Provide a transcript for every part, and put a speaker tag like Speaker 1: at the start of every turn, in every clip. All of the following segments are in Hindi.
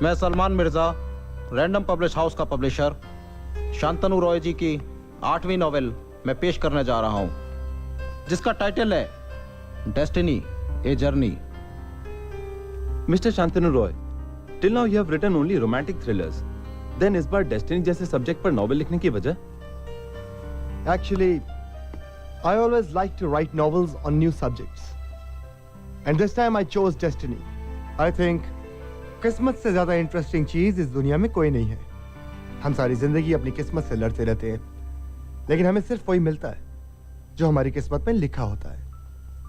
Speaker 1: मैं Salman Mirza, random publish house का पब्लिशर, शांतनु रॉय जी की 8वीं नॉवेल मैं पेश करने जा रहा हूं, जिसका टाइटल है destiny a journey.
Speaker 2: Mister Shantanu Roy, till now you have written only romantic thrillers, then इस बार डेस्टिनी जैसे सब्जेक्ट पर नॉवेल लिखने की वजह?
Speaker 3: Actually, I always like to write novels on new subjects. And this time I chose destiny. I think किस्मत से ज्यादा इंटरेस्टिंग चीज इस दुनिया में कोई नहीं है। हम सारी जिंदगी अपनी किस्मत से लड़ते रहते हैं, लेकिन हमें सिर्फ वही मिलता है जो हमारी किस्मत में लिखा होता है,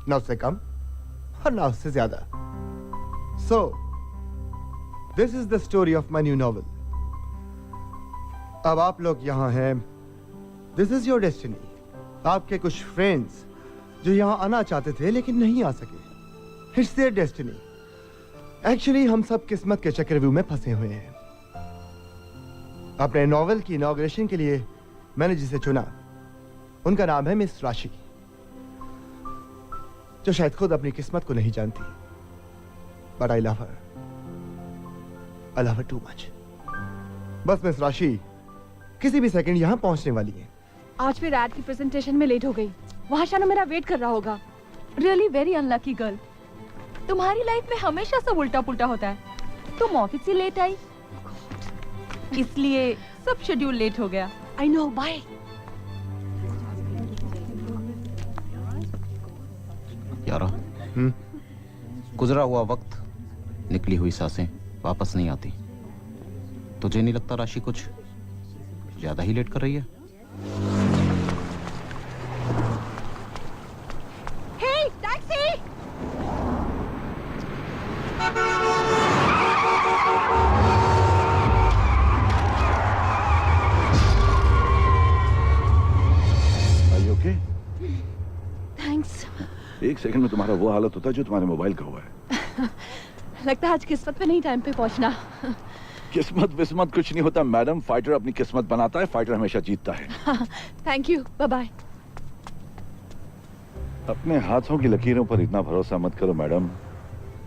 Speaker 3: ना उससे कम और ना उससे ज्यादा। So, this is the story of my new novel. अब आप लोग यहाँ हैं, this is your destiny. आपके कुछ फ्रेंड्स जो यहाँ आना चाहते थे लेकिन नहीं आ सके, it's their destiny. एक्चुअली हम सब किस्मत के चक्रव्यूह में फंसे हुए हैं। अपने नॉवेल की इनॉग्रेशन के लिए मैंने जिसे चुना, उनका नाम है मिस राशि, जो शायद खुद अपनी किस्मत को नहीं जानती, but I love her, I love her too much. बस मिस राशि किसी भी सेकंड यहां पहुंचने वाली है।
Speaker 4: आज फिर एड की प्रेजेंटेशन में लेट हो गई, वहां शानू मेरा वेट कर रहा होगा। रियली वेरी अनलकी गर्ल, तुम्हारी लाइफ में हमेशा सब उल्टा पुल्टा होता है। तुम ऑफिस से लेट आई, इसलिए सब शेड्यूल लेट हो गया। I know, bye.
Speaker 1: यारा, गुजरा हुआ वक्त, निकली हुई सांसें वापस नहीं आती। तुझे नहीं लगता राशि कुछ ज्यादा ही लेट कर रही है?
Speaker 4: हे, टैक्सी! थैंक्स।
Speaker 5: एक सेकंड में तुम्हारा वो हालत होता है जो तुम्हारे मोबाइल का हुआ है।
Speaker 4: लगता है आज किस्मत पे नहीं टाइम पे पहुंचना।
Speaker 5: किस्मत विस्मत कुछ नहीं होता मैडम, फाइटर अपनी किस्मत बनाता है, फाइटर हमेशा जीतता है।
Speaker 4: Thank you, bye bye.
Speaker 5: अपने हाथों की लकीरों पर इतना भरोसा मत करो मैडम,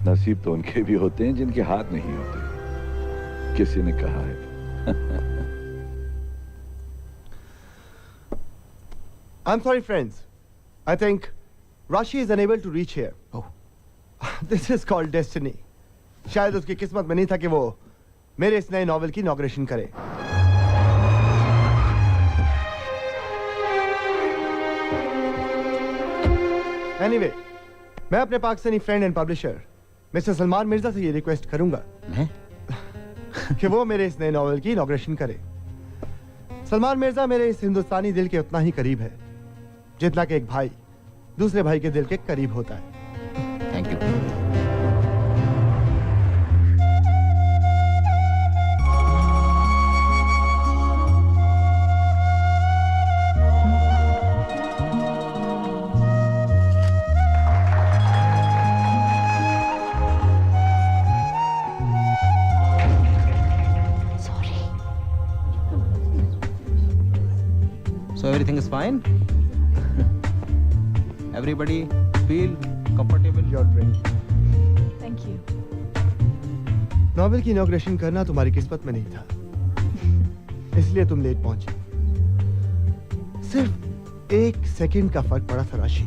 Speaker 5: नसीब तो उनके भी होते हैं जिनके हाथ नहीं होते, किसी ने कहा है।
Speaker 3: I'm sorry friends, I think Rashi is unable to reach here.
Speaker 1: Oh.
Speaker 3: This is called destiny. शायद उसकी किस्मत में नहीं था कि वो मेरे इस नए नॉवेल की इनॉग्रेशन करे। Anyway, मैं अपने Pakistani friend and publisher mister Salman Mirza से ये रिक्वेस्ट करूंगा कि वो मेरे इस नए नॉवेल की इनॉग्रेशन करे। सलमान मिर्जा मेरे इस हिंदुस्तानी दिल के उतना ही करीब है जितना कि एक भाई दूसरे भाई के दिल के करीब होता है।
Speaker 1: Thank you. So everything is fine? Everybody feel comfortable?
Speaker 3: Your drink.
Speaker 4: Thank you.
Speaker 3: Novel की इनॉग्रेशन करना तुम्हारी किस्मत में नहीं था, इसलिए तुम लेट पहुंचे। सिर्फ 1 सेकंड का फर्क पड़ा था राशि।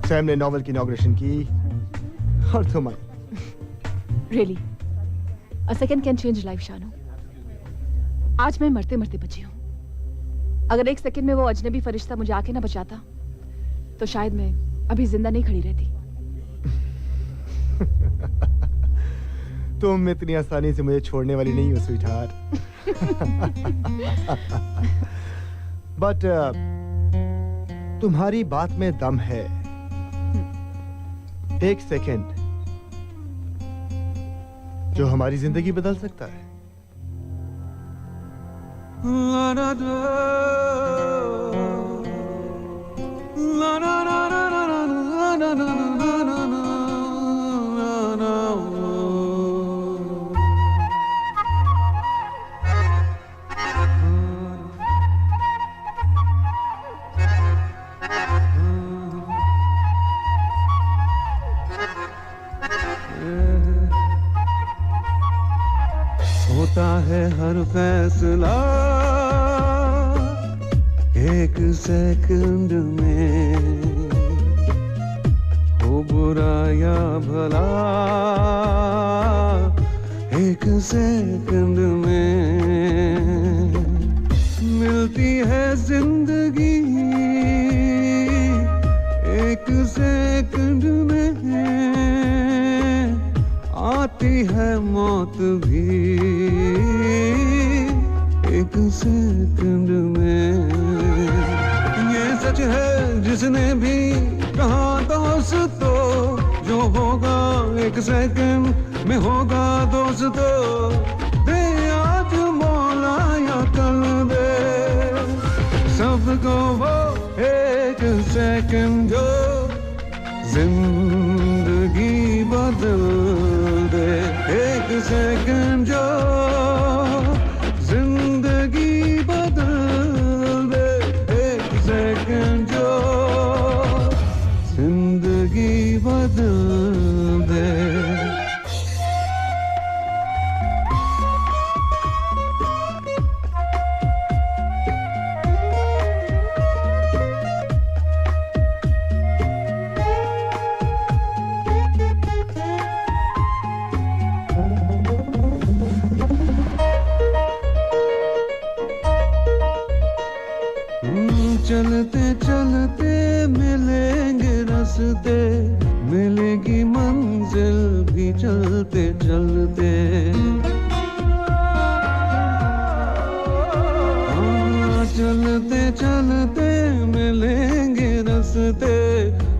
Speaker 3: सैम ने नॉवेल की इनॉग्रेशन की और तुम आई।
Speaker 4: Really, a second can change life Shanu. आज मैं मरते मरते बची हूँ। अगर 1 सेकंड में वो अजनबी फरिश्ता मुझे आके ना बचाता तो शायद मैं अभी जिंदा नहीं खड़ी रहती।
Speaker 3: तुम इतनी आसानी से मुझे छोड़ने वाली नहीं हो स्वीटहार्ट। बट तुम्हारी बात में दम है। 1 सेकंड जो हमारी जिंदगी बदल सकता है।
Speaker 6: हर फैसला एक सेकंड में, हो बुरा या भला एक सेकंड में मिलती है जिंदगी एक सेकंड में, आती है मौत भी एक सेकंड में। ये सच है जिसने भी कहा दोस्तों, जो होगा एक सेकंड में होगा दोस्तों। दे आज मौला या कल दे सबको वो एक सेकंड जो जिंदगी बदल दे। एक सेकंड जो जिंदगी बदल दे। एक सेकंड जो जिंदगी बदल दे। चलते चलते मिलेंगे रास्ते, मिलेगी मंजिल भी चलते चलते। चलते चलते मिलेंगे रास्ते,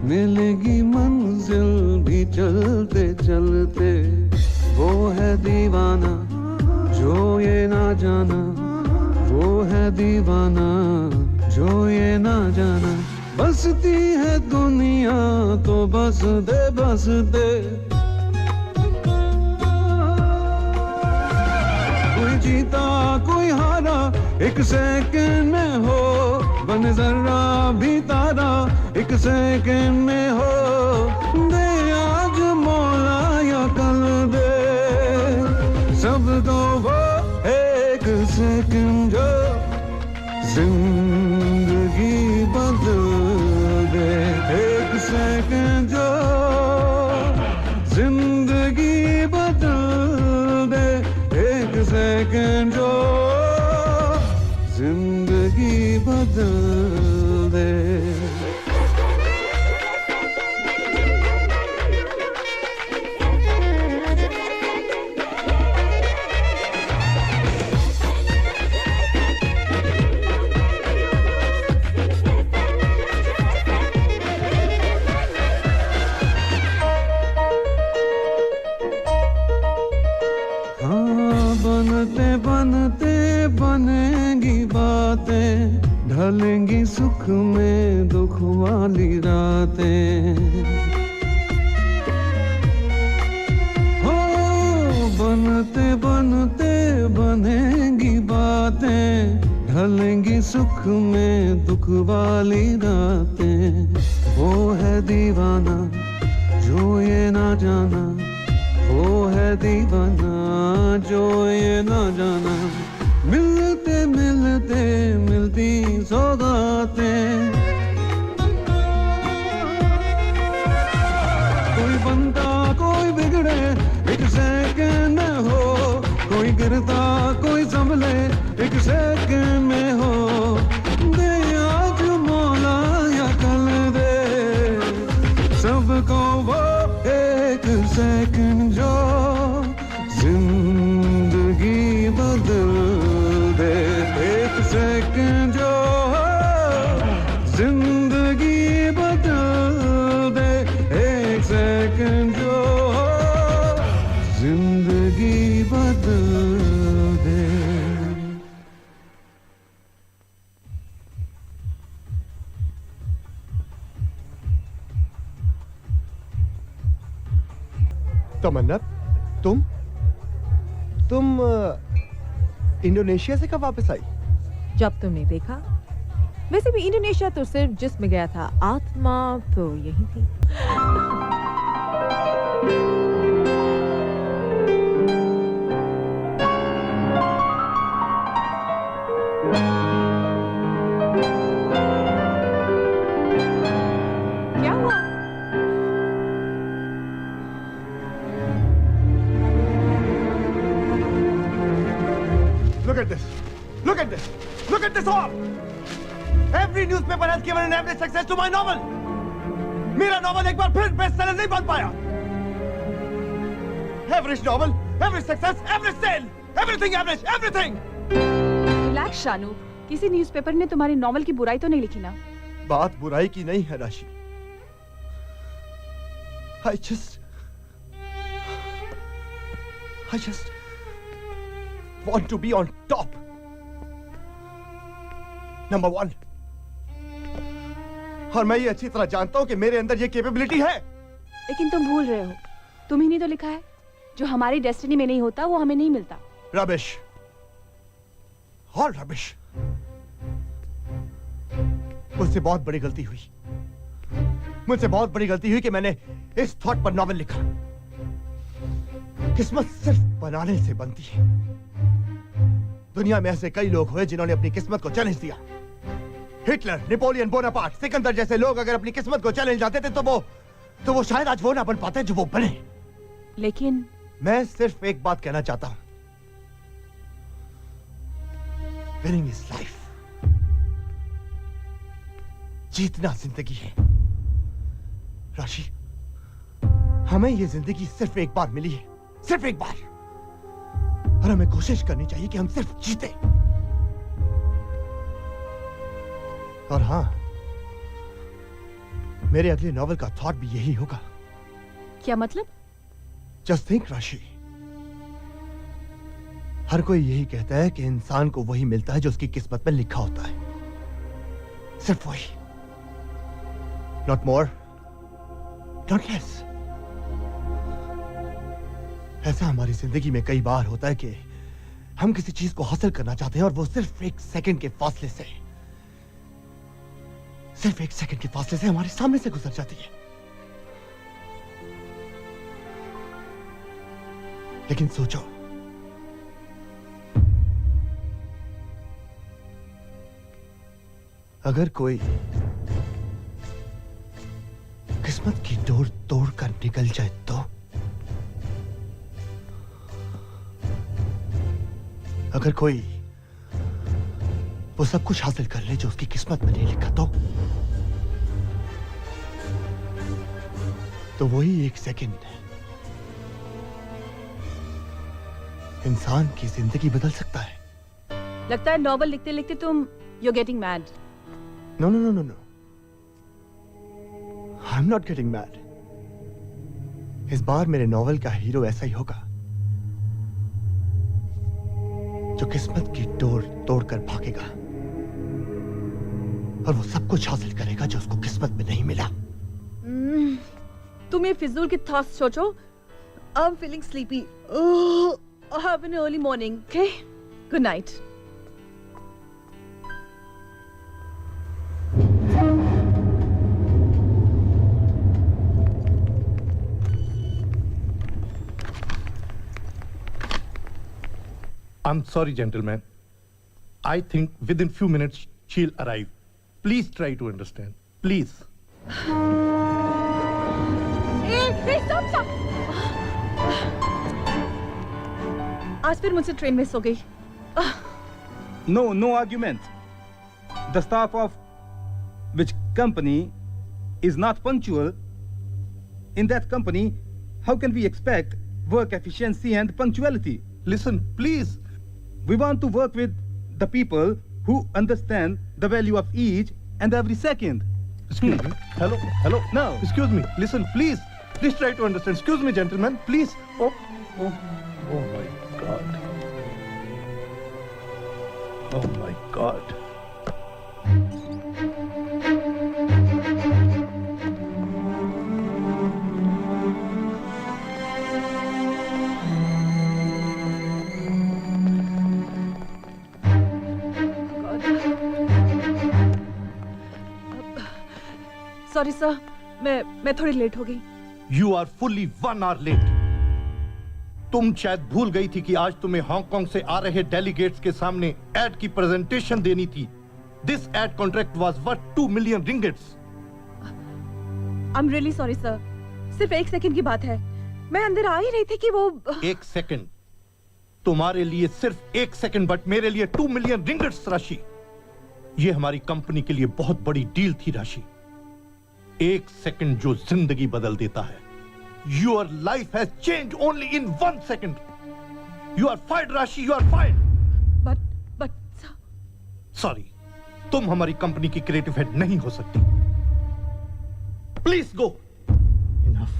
Speaker 6: मिलेगी मंजिल भी चलते चलते। वो है दीवाना जो ये ना जाना, वो है दीवाना जो ये ना जाना। बसती है दुनिया तो बस दे बस दे। कोई जीता कोई हारा एक सेकंड में हो, बन जरा भी तारा एक सेकंड में हो। दे आज मौला या कल दे सबको वो एक सेकंड जो जिंदगी बदल दे। एक सेकंड जो जिंदगी बदल दे। एक सेकंड जो जिंदगी बदल दे। बनते बनते बनेंगी बातें, ढलेंगी सुख में दुख वाली रातें। हो बनते बनते बनेंगी बातें, ढलेंगी सुख में दुख वाली रातें। वो है दीवाना जो ये ना जाना, वो है दीवाना जो ये ना जाना। मिलते मिलते मिलती सौगातें, कोई बनता कोई बिगड़े एक सेकंड में हो। कोई गिरता कोई संभले एक सेकंड में हो। दे आज मौला या कल दे सबको वो एक सेकंड जो जिंदगी बदल दे। एक सेकंड जो जिंदगी बदल दे। एक सेकंड जो जिंदगी बदल दे।
Speaker 3: तमन्ना, तुम इंडोनेशिया से कब वापस आई?
Speaker 7: जब तुमने देखा। वैसे भी इंडोनेशिया तो सिर्फ जिस्म गया था, आत्मा तो यही थी।
Speaker 4: क्या हुआ?
Speaker 3: Look at this. Look at this. Look at this all. Every newspaper has given an average success to my novel. मेरा नॉवल एक बार फिर बेस्ट सेलर नहीं बन पाया. Average novel, average success, average sale, everything average, everything.
Speaker 4: Relax Shanu, किसी न्यूज़पेपर ने तुम्हारी नॉवल की बुराई तो नहीं लिखी ना?
Speaker 3: बात बुराई की नहीं है राशि. I just want to be on top. Number one. और मैं ये अच्छी तरह जानता हूं कि मेरे अंदर ये कैपेबिलिटी है.
Speaker 4: लेकिन तुम भूल रहे हो, तुम ही ने तो लिखा है, जो हमारी डेस्टिनी में नहीं होता वो हमें नहीं मिलता.
Speaker 3: Rubbish. All rubbish. मुझसे बहुत बड़ी गलती हुई. मुझसे बहुत बड़ी गलती हुई कि मैंने इस थॉट पर नॉवेल लिखा. किस्मत सिर्फ बनाने से बनती है. दुनिया में ऐसे कई लोग हुए जिन्होंने अपनी किस्मत को चैलेंज दिया. हिटलर, नेपोलियन बोनापार्ट, सिकंदर जैसे लोग अगर अपनी किस्मत को चैलेंज लाते थे तो वो शायद आज वो ना बन पाते जो वो बने.
Speaker 4: लेकिन
Speaker 3: मैं सिर्फ एक बात कहना चाहता हूं. Winning is life. जीतना जिंदगी है. राशि, हमें ये जिंदगी सिर्फ एक बार मिली है. सिर्फ एक बार. और हमें कोशिश करनी चाहिए कि हम सिर्फ जीते. और हां, मेरे अगले नॉवल का थॉट भी यही होगा.
Speaker 4: क्या मतलब?
Speaker 3: जस्ट थिंक राशि, हर कोई यही कहता है कि इंसान को वही मिलता है जो उसकी किस्मत में लिखा होता है. सिर्फ वही. Not more, not less. ऐसा हमारी जिंदगी में कई बार होता है कि हम किसी चीज को हासिल करना चाहते हैं और वो सिर्फ एक सेकंड के फासले से हमारे सामने से गुजर जाती है. लेकिन सोचो, अगर कोई किस्मत की डोर तोड़कर निकल जाए तो? अगर कोई वो सब कुछ हासिल कर ले जो उसकी किस्मत में नहीं लिखा तो वही एक सेकंड इंसान की जिंदगी बदल सकता है.
Speaker 4: लगता है नॉवल लिखते लिखते तुम you're getting mad.
Speaker 3: No. I'm not getting mad. इस बार मेरे नॉवल का हीरो ऐसा ही होगा जो किस्मत की डोर तोड़कर भागेगा और वो सब कुछ हासिल करेगा जो उसको किस्मत में नहीं मिला.
Speaker 4: तुम ये फिजूल की थॉट्स सोचो. I'm feeling sleepy. Have an early morning. Okay? Good night.
Speaker 8: I'm sorry, gentlemen. I think within few minutes she'll arrive. Please try to understand. Please.
Speaker 4: Hey, stop! आज फिर मुझसे ट्रेन मिस हो गई.
Speaker 9: No argument. The staff of which company is not punctual, in that company, how can we expect work efficiency and punctuality?
Speaker 8: Listen, please.
Speaker 9: We want to work with the people who understand the value of each and every second.
Speaker 8: Excuse me. Hello.
Speaker 9: No.
Speaker 8: Excuse me. Listen, please. Please try to understand. Excuse me, gentlemen. Please. Oh my God. Oh my God.
Speaker 4: Sorry sir, मैं थोड़ी लेट हो गई.
Speaker 8: You are fully 1 hour late. तुम शायद भूल गई थी कि आज तुम्हें हांगकांग से आ रहे डेलीगेट्स के सामने एड की प्रेजेंटेशन देनी थी। This ad contract was worth 2 million ringgits.
Speaker 4: I am really sorry sir, सिर्फ 1 सेकंड की बात है। मैं अंदर आ ही रही थी कि वो
Speaker 8: 1 सेकंड तुम्हारे लिए सिर्फ 1 सेकंड, बट मेरे लिए 2 मिलियन रिंगिट्स राशि। ये हमारी कंपनी के लिए बहुत बड़ी डील थी राशि। 1 सेकंड जो जिंदगी बदल देता है। Your life has changed only in 1 second. You are fired, Rashi. You are fired.
Speaker 4: but sir.
Speaker 8: Sorry, तुम हमारी कंपनी की क्रिएटिव हेड नहीं हो सकती। Please go. Enough.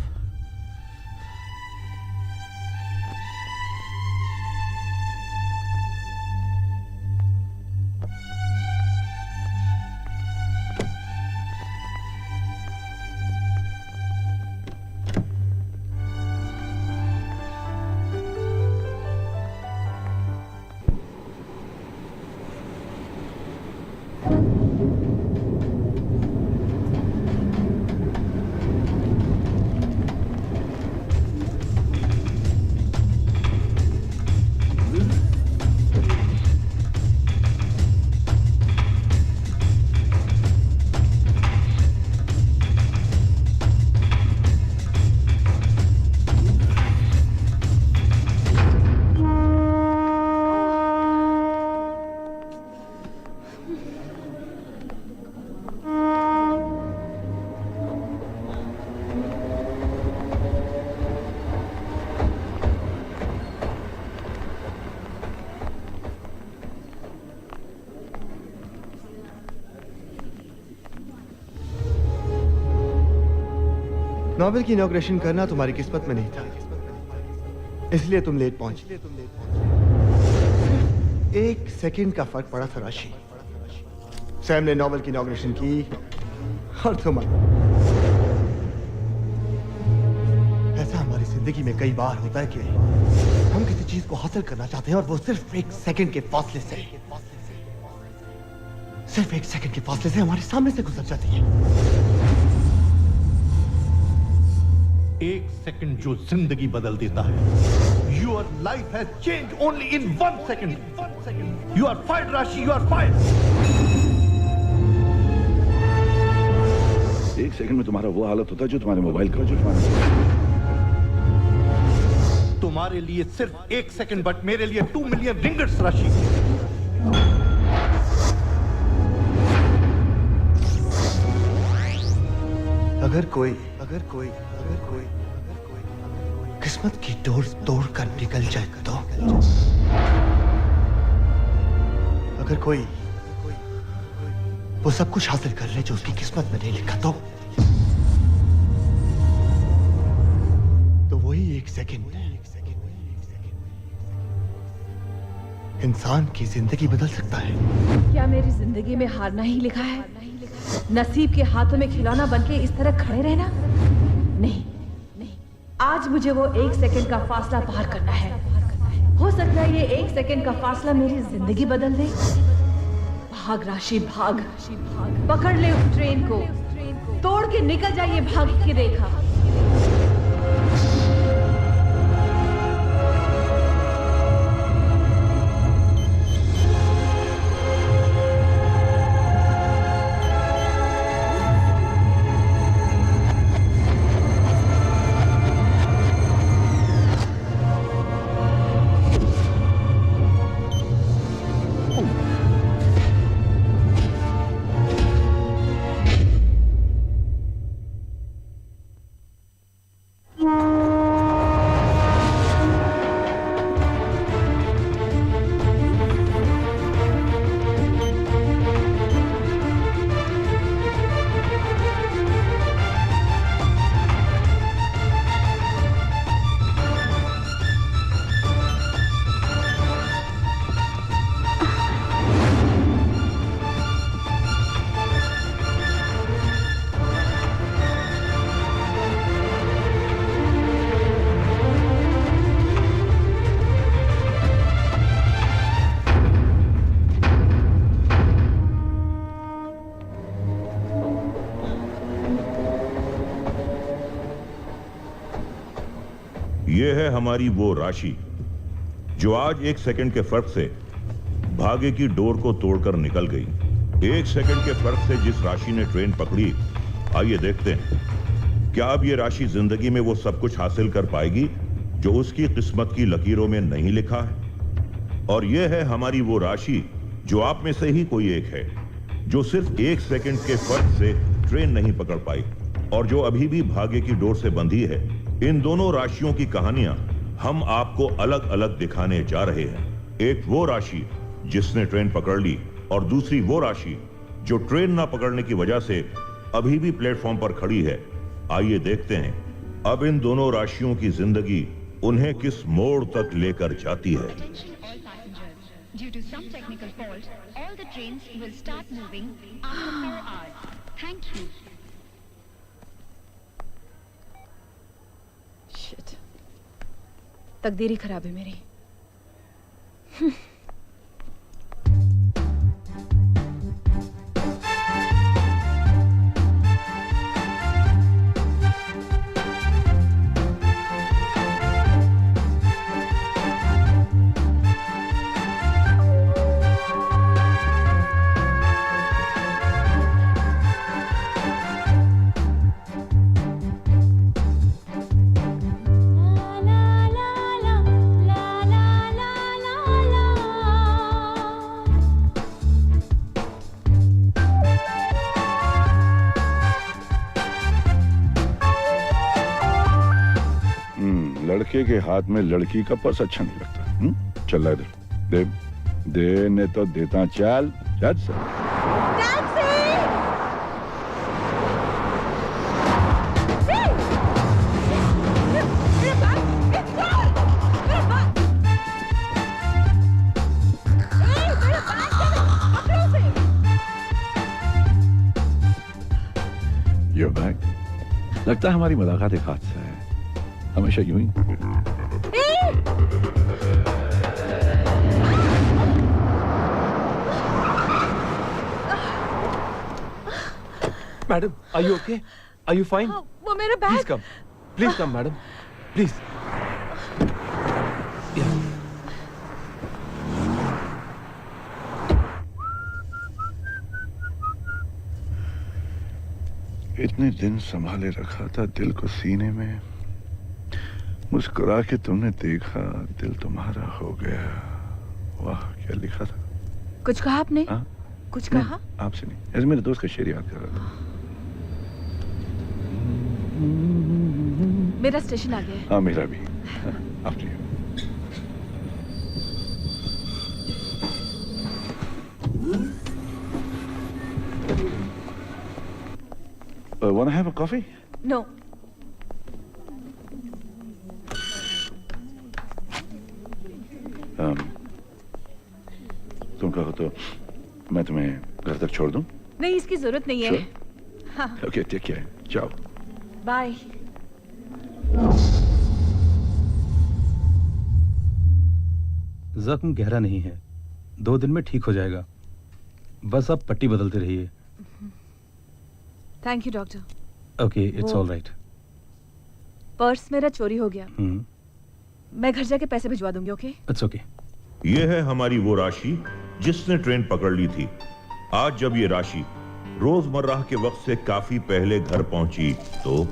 Speaker 3: नोवेल की इनॉग्रेशन करना तुम्हारी किस्मत में नहीं था, इसलिए तुम लेट पहुंचे। 1 सेकंड का फर्क पड़ा था राशि। सैम ने नोवेल की इनॉग्रेशन की और तुम ऐसा हमारी जिंदगी में कई बार होता है कि हम किसी चीज को हासिल करना चाहते हैं और वो सिर्फ 1 सेकंड के फासले से हमारे सामने से गुजर जाती है।
Speaker 8: 1 सेकंड जो जिंदगी बदल देता है। Your life has changed only in 1 second. You are fired, Rashi. You are fired.
Speaker 5: 1 second में तुम्हारा वो हालत होता है जो तुम्हारे मोबाइल का
Speaker 8: तुम्हारे लिए सिर्फ 1 सेकंड, बट मेरे लिए 2 मिलियन रिंगिट्स राशि।
Speaker 3: अगर कोई किस्मत की डोर तोड़ कर निकल जाए तो, अगर कोई वो सब कुछ हासिल कर ले जो उसकी किस्मत में नहीं लिखा तो वही 1 सेकंड इंसान की जिंदगी बदल सकता है।
Speaker 4: क्या मेरी जिंदगी में हारना ही लिखा है? नसीब के हाथों में खिलौना बनके इस तरह खड़े रहना? नहीं, आज मुझे वो 1 सेकंड का फासला पार करना है। हो सकता है ये 1 सेकंड का फासला मेरी जिंदगी बदल दे। भाग राशि, भाग। पकड़ ले उस ट्रेन को, तोड़ के निकल जाइए भाग की रेखा।
Speaker 10: ये है हमारी वो राशि जो आज 1 सेकंड के फर्क से भाग्य की डोर को तोड़कर निकल गई। 1 सेकंड के फर्क से जिस राशि ने ट्रेन पकड़ी, आइए देखते हैं क्या अब ये राशि जिंदगी में वो सब कुछ हासिल कर पाएगी जो उसकी किस्मत की लकीरों में नहीं लिखा है। और ये है हमारी वो राशि जो आप में से ही कोई एक है जो सिर्फ 1 सेकंड के फर्क से ट्रेन नहीं पकड़ पाई और जो अभी भी भाग्य की डोर से बंधी है। इन दोनों राशियों की कहानियां हम आपको अलग अलग दिखाने जा रहे हैं। एक वो राशि जिसने ट्रेन पकड़ ली और दूसरी वो राशि जो ट्रेन ना पकड़ने की वजह से अभी भी प्लेटफॉर्म पर खड़ी है। आइए देखते हैं अब इन दोनों राशियों की जिंदगी उन्हें किस मोड़ तक लेकर जाती है।
Speaker 11: Due to some technical fault, all the trains will start moving after 4 hours. Thank you.
Speaker 4: Shit. तकदीर ही खराब है मेरी।
Speaker 5: लड़के के हाथ में लड़की का पर्स अच्छा नहीं लगता। चल रहा इधर दे दे ने तो देता। चल चल सर। Your bag. लगता है हमारी मुलाकात एक हादसा है। हमेशा यूं ही।
Speaker 2: Madam, are you okay? Are you fine?
Speaker 7: वो मेरा बैग।
Speaker 2: Please come, madam, please.
Speaker 5: इतने दिन संभाले रखा था दिल को सीने में, मुस्कुरा के तुमने देखा, दिल तुम्हारा हो गया। वाह, क्या लिखा था।
Speaker 4: कुछ कहा आपने?
Speaker 5: हाँ?
Speaker 4: कुछ कहा?
Speaker 5: आपसे नहीं, ऐसे मेरे दोस्त का शेर याद कर रहा था।
Speaker 4: मेरा स्टेशन आ गया है।
Speaker 5: हाँ, मेरा भी। आप नहीं। Wanna have a coffee?
Speaker 4: No.
Speaker 5: तुम कहो तो मैं तुम्हें घर तक छोड़ दूं?
Speaker 4: नहीं, इसकी जरूरत नहीं है। हाँ।
Speaker 5: Okay, take care. जाओ।
Speaker 4: बाय।
Speaker 9: जख्म गहरा नहीं है, 2 दिन में ठीक हो जाएगा। बस आप पट्टी बदलते रहिए।
Speaker 4: Thank you doctor.
Speaker 9: Okay, it's all right.
Speaker 4: Purse मेरा चोरी हो गया। मैं घर जाके पैसे भिजवा दूंगी। ओके?
Speaker 9: It's okay.
Speaker 10: ये है हमारी वो राशि जिसने ट्रेन पकड़ ली थी। आज जब ये राशि रोजमर्रा के वक्त से काफी पहले घर पहुंची तो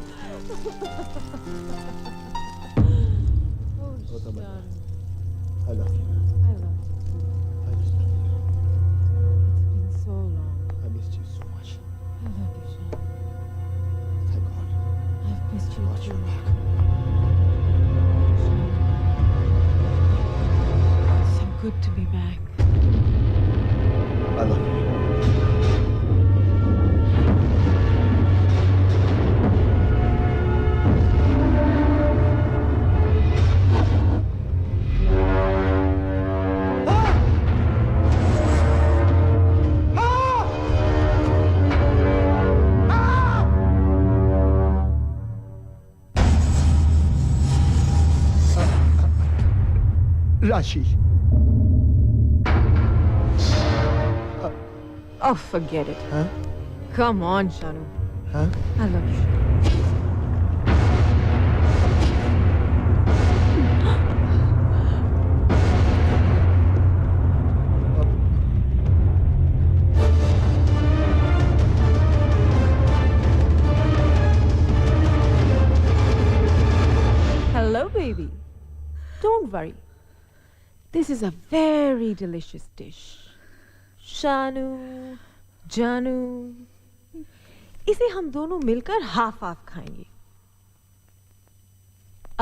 Speaker 7: Good to be back.
Speaker 3: I love you. Rashi.
Speaker 7: Oh, forget it.
Speaker 3: Huh?
Speaker 7: Come on, Shanu.
Speaker 3: Huh?
Speaker 7: I love you. This is a very delicious dish. Shanu, जानू, इसे हम दोनों मिलकर हाफ हाफ खाएंगे.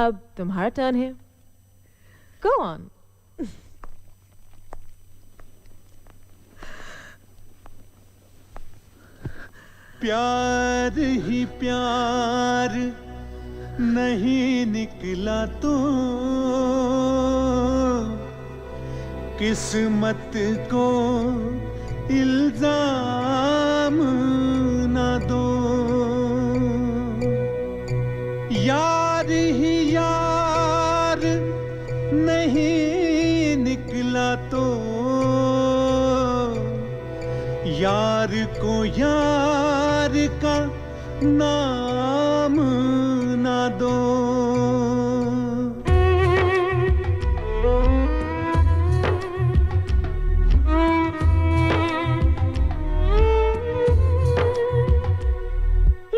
Speaker 7: अब तुम्हारा टर्न है. Go on.
Speaker 6: प्यार ही प्यार नहीं निकला तो किस्मत को इल्जाम ना दो. यार ही यार नहीं निकला तो यार को यार का नाम ना दो.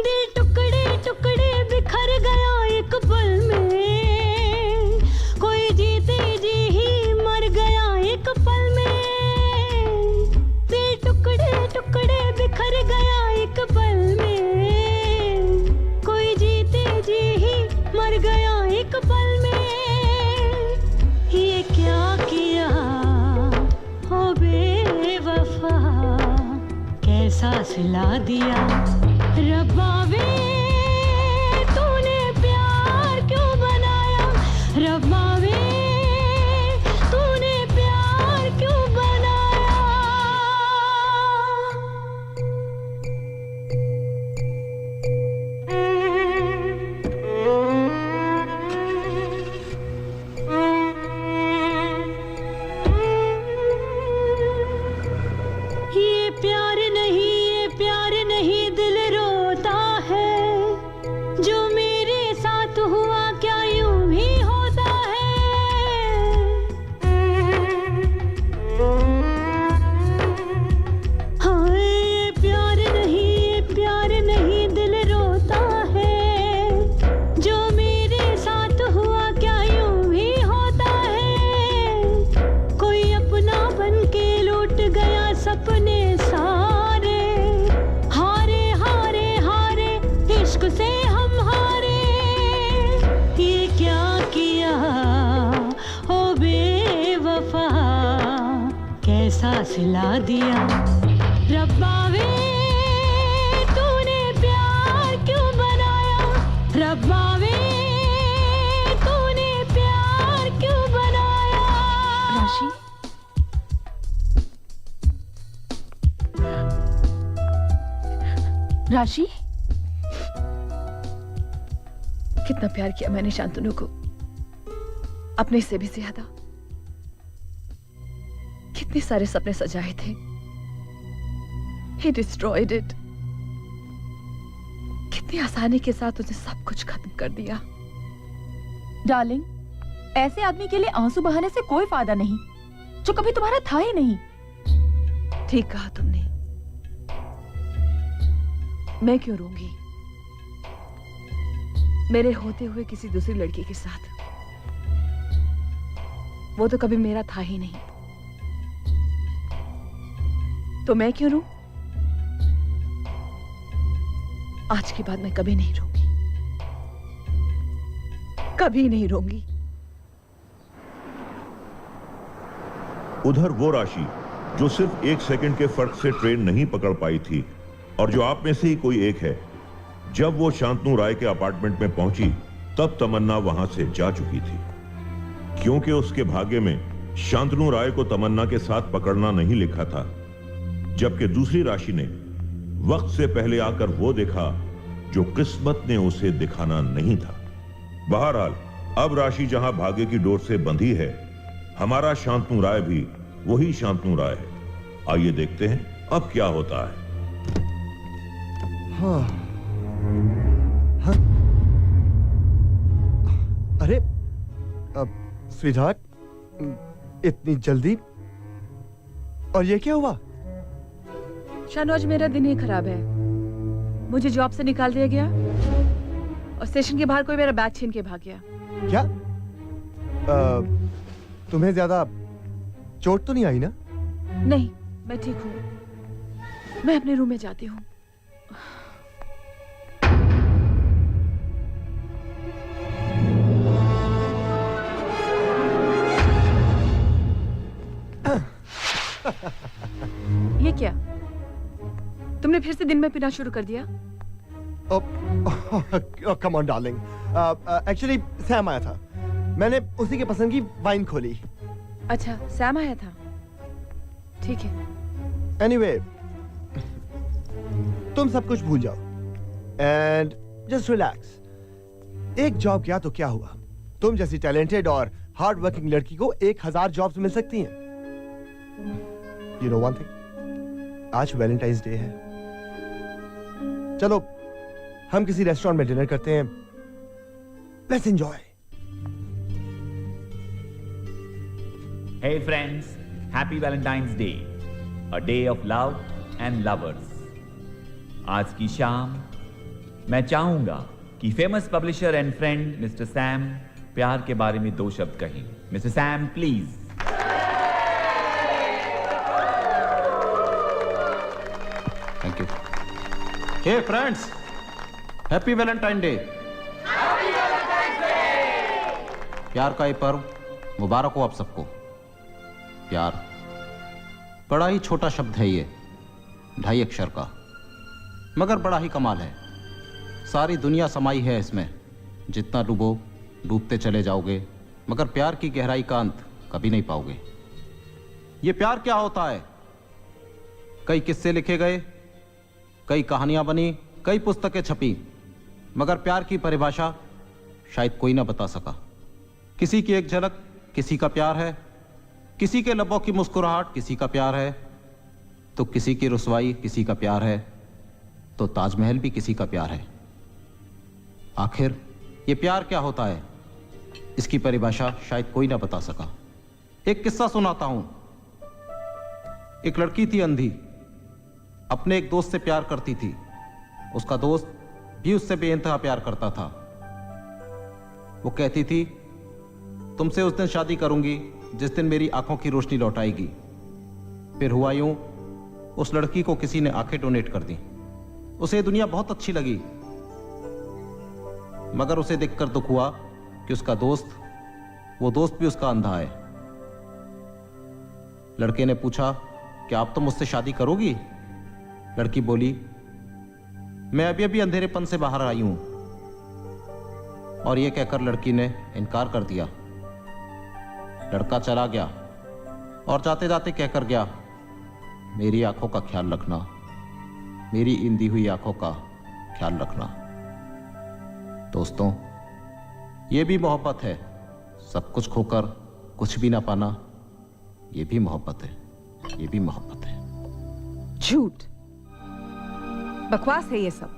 Speaker 11: दिल टुकड़े टुकड़े बिखर गया एक पल में, कोई जीते जी ही मर गया एक पल में. दिल टुकड़े टुकड़े बिखर गया एक पल में, कोई जीते जी ही मर गया एक पल में. ये क्या किया हो बेवफा, कैसा सिला दिया रब्बा वे, तूने प्यार क्यों बनाया रब्बा वे, तूने प्यार क्यों बनाया. ये प्यार नहीं दिल रोता है, जो मेरे साथ हुआ क्या यूं ही होता है. हाँ ये प्यार नहीं दिल रोता है, जो मेरे साथ हुआ क्या यूं ही होता है. कोई अपना बन के लूट गया सपने सारे, हारे हारे हारे इश्क से हम हारे. ये क्या किया ओ बेवफा, कैसा सिला दिया रब्बा वे, तूने प्यार क्यों बनाया रब्बा वे, तूने प्यार क्यों बनाया.
Speaker 4: राशि, राशि, कितना प्यार किया मैंने शांतनु को, अपने से भी ज्यादा. कितने सारे सपने सजाए थे. He destroyed it. कितनी आसानी के साथ उसने सब कुछ खत्म कर दिया.
Speaker 12: डार्लिंग, ऐसे आदमी के लिए आंसू बहाने से कोई फायदा नहीं, जो कभी तुम्हारा था ही नहीं.
Speaker 4: ठीक कहा तुमने. मैं क्यों रोऊंगी मेरे होते हुए किसी दूसरी लड़की के साथ. वो तो कभी मेरा था ही नहीं, तो मैं क्यों रू. आज के बाद मैं कभी नहीं रोऊंगी, कभी नहीं रोऊंगी.
Speaker 10: उधर वो राशि जो सिर्फ 1 सेकंड के फर्क से ट्रेन नहीं पकड़ पाई थी, और जो आप में से ही कोई एक है, जब वो शांतनु राय के अपार्टमेंट में पहुंची तब तमन्ना वहां से जा चुकी थी. क्योंकि उसके भाग्य में शांतनु राय को तमन्ना के साथ पकड़ना नहीं लिखा था, जबकि दूसरी राशि ने वक्त से पहले आकर वो देखा जो किस्मत ने उसे दिखाना नहीं था. बहरहाल अब राशि जहां भाग्य की डोर से बंधी है, हमारा शांतनु राय भी वही शांतनु राय है. आइए देखते हैं अब क्या होता है.
Speaker 3: हाँ. हाँ. अरे अब स्वीटहार्ट, इतनी जल्दी, और ये क्या हुआ?
Speaker 4: शानू, आज मेरा दिन ही खराब है. मुझे जॉब से निकाल दिया गया और स्टेशन के बाहर कोई मेरा बैग छीन के भाग गया.
Speaker 3: क्या? तुम्हें ज्यादा चोट तो नहीं आई ना?
Speaker 4: नहीं, मैं ठीक हूँ। मैं अपने रूम में जाती हूँ। ये क्या? तुमने फिर से दिन में पीना शुरू कर दिया?
Speaker 3: Come on darling, actually Sam आया था, मैंने उसी के पसंद की वाइन खोली।
Speaker 4: अच्छा, सैम आया था, ठीक है।
Speaker 3: एनीवे, तुम सब कुछ भूल जाओ एंड जस्ट रिलैक्स। एक जॉब किया तो क्या हुआ? तुम जैसी टैलेंटेड और हार्ड वर्किंग लड़की को 1000 जॉब्स मिल सकती हैं। यू नो वन थिंग, आज वैलेंटाइंस डे है। चलो हम किसी रेस्टोरेंट में डिनर करते हैं। Let's enjoy.
Speaker 13: Hey friends, happy Valentine's Day, a day of love and lovers. आज की शाम मैं चाहूंगा कि famous publisher and friend mister Sam प्यार के बारे में 2 शब्द कहें। Mister Sam please.
Speaker 1: Thank you. Hey friends, happy Valentine day. प्यार का ये पर्व मुबारक हो आप सबको। प्यार बड़ा ही छोटा शब्द है ये, 2.5 अक्षर का, मगर बड़ा ही कमाल है। सारी दुनिया समाई है इसमें। जितना डूबो डूबते चले जाओगे, मगर प्यार की गहराई का अंत कभी नहीं पाओगे। ये प्यार क्या होता है? कई किस्से लिखे गए, कई कहानियां बनी, कई पुस्तकें छपी, मगर प्यार की परिभाषा शायद कोई ना बता सका। किसी की एक झलक किसी का प्यार है, किसी के लबों की मुस्कुराहट किसी का प्यार है, तो किसी की रुसवाई किसी का प्यार है, तो ताजमहल भी किसी का प्यार है। आखिर ये प्यार क्या होता है? इसकी परिभाषा शायद कोई ना बता सका। एक किस्सा सुनाता हूं। एक लड़की थी अंधी, अपने एक दोस्त से प्यार करती थी। उसका दोस्त भी उससे बेइंतहा प्यार करता था। वो कहती थी, तुमसे उस दिन शादी करूंगी जिस दिन मेरी आंखों की रोशनी लौट आएगी। फिर हुआ यूं, उस लड़की को किसी ने आंखें डोनेट कर दी। उसे ये दुनिया बहुत अच्छी लगी, मगर उसे देखकर दुख हुआ कि उसका दोस्त, वो दोस्त भी उसका अंधा है। लड़के ने पूछा, क्या आप तो मुझसे शादी करोगी? लड़की बोली, मैं अभी अभी अंधेरेपन से बाहर आई हूं। और यह कहकर लड़की ने इनकार कर दिया। लड़का चला गया और जाते जाते कहकर गया, मेरी आंखों का ख्याल रखना, मेरी इंधी हुई आंखों का ख्याल रखना। दोस्तों, यह भी मोहब्बत है। सब कुछ खोकर कुछ भी ना पाना, यह भी मोहब्बत है। यह भी मोहब्बत है।
Speaker 7: झूठ, बकवास है ये सब।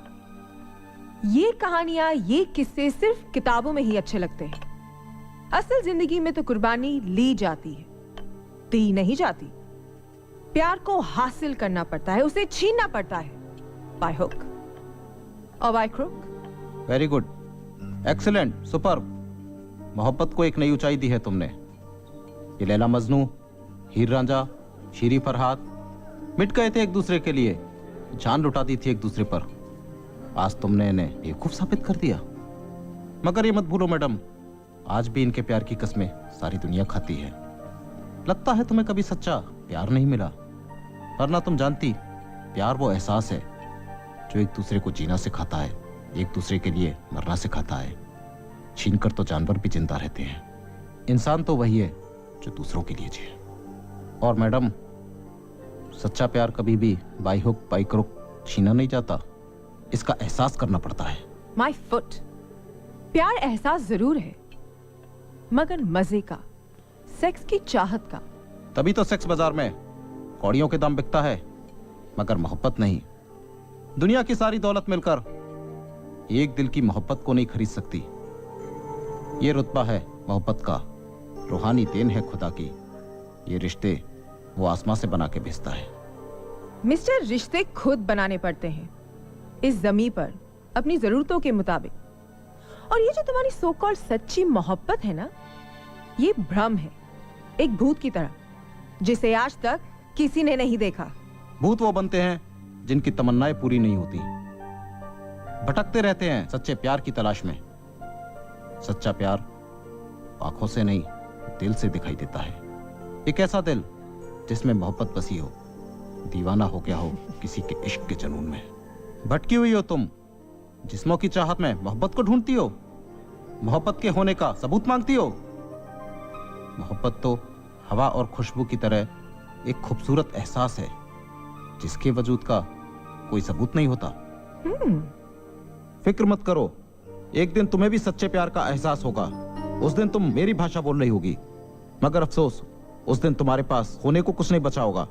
Speaker 7: ये कहानियां, ये किस्से सिर्फ किताबों में ही अच्छे लगते हैं। असल जिंदगी में तो कुर्बानी ली जाती है, दी नहीं जाती। प्यार को हासिल करना पड़ता है, उसे छीनना पड़ता है, बाय हुक और by crook.
Speaker 1: Very good, excellent, superb. मोहब्बत को एक नई ऊंचाई दी है तुमने। ये लैला मजनू, हीर रांझा, शीरी फरहाद मिट गए थे एक दूसरे के लिए, जान लुटा दी थी एक दूसरे पर। आज तुमने इन्हें बेवकूफ साबित कर दिया। मगर ये मत भूलो मैडम, आज भी इनके प्यार की कसमें सारी दुनिया खाती है। लगता है तुम्हें कभी सच्चा प्यार नहीं मिला, वरना तुम जानती, प्यार वो एहसास है जो एक दूसरे को जीना सिखाता है, एक दूसरे के लिए मरना सिखाता है। छीनकर तो जानवर भी जिंदा रहते हैं, इंसान तो वही है जो दूसरों के लिए जिए। और मैडम, सच्चा प्यार कभी भी बाई हुक बाई क्रुक छीना नहीं जाता, इसका एहसास करना पड़ता है।
Speaker 7: माय फुट, प्यार एहसास जरूर है, मगर मजे का, सेक्स की चाहत का।
Speaker 1: तभी तो सेक्स बाजार में कौड़ियों के दाम बिकता है, मगर मोहब्बत नहीं। दुनिया की सारी दौलत मिलकर एक दिल की मोहब्बत को नहीं खरीद सकती। ये रुतबा है मोहब्बत का, रूहानी देन है खुदा की। ये रिश्ते वो आसमां से बना के भेजता है।
Speaker 7: मिस्टर, रिश्ते खुद बनाने पड़ते हैं इस जमीन पर, अपनी जरूरतों के मुताबिक। और ये जो तुम्हारी सो कॉल्ड सच्ची मोहब्बत है ना, ये भ्रम है, एक भूत की तरह जिसे आज तक किसी ने नहीं देखा।
Speaker 1: भूत वो बनते हैं जिनकी तमन्नाएं पूरी नहीं होती, भटकते रहते हैं सच्चे प्यार की तलाश में। सच्चा प्यार आंखों से नहीं, दिल से दिखाई देता है। एक ऐसा दिल जिसमें मोहब्बत बसी हो, दीवाना हो गया हो किसी के इश्क के जुनून में। भटकी हुई हो तुम, जिस्मों की चाहत में मोहब्बत को ढूंढती हो, मोहब्बत के होने का सबूत मांगती हो। मोहब्बत तो हवा और खुशबू की तरह एक खूबसूरत एहसास है जिसके वजूद का कोई सबूत नहीं होता। फिक्र मत करो, एक दिन तुम्हें भी सच्चे प्यार का एहसास होगा। उस दिन तुम मेरी भाषा बोल रही होगी, मगर अफसोस उस दिन तुम्हारे पास होने को कुछ नहीं बचा होगा।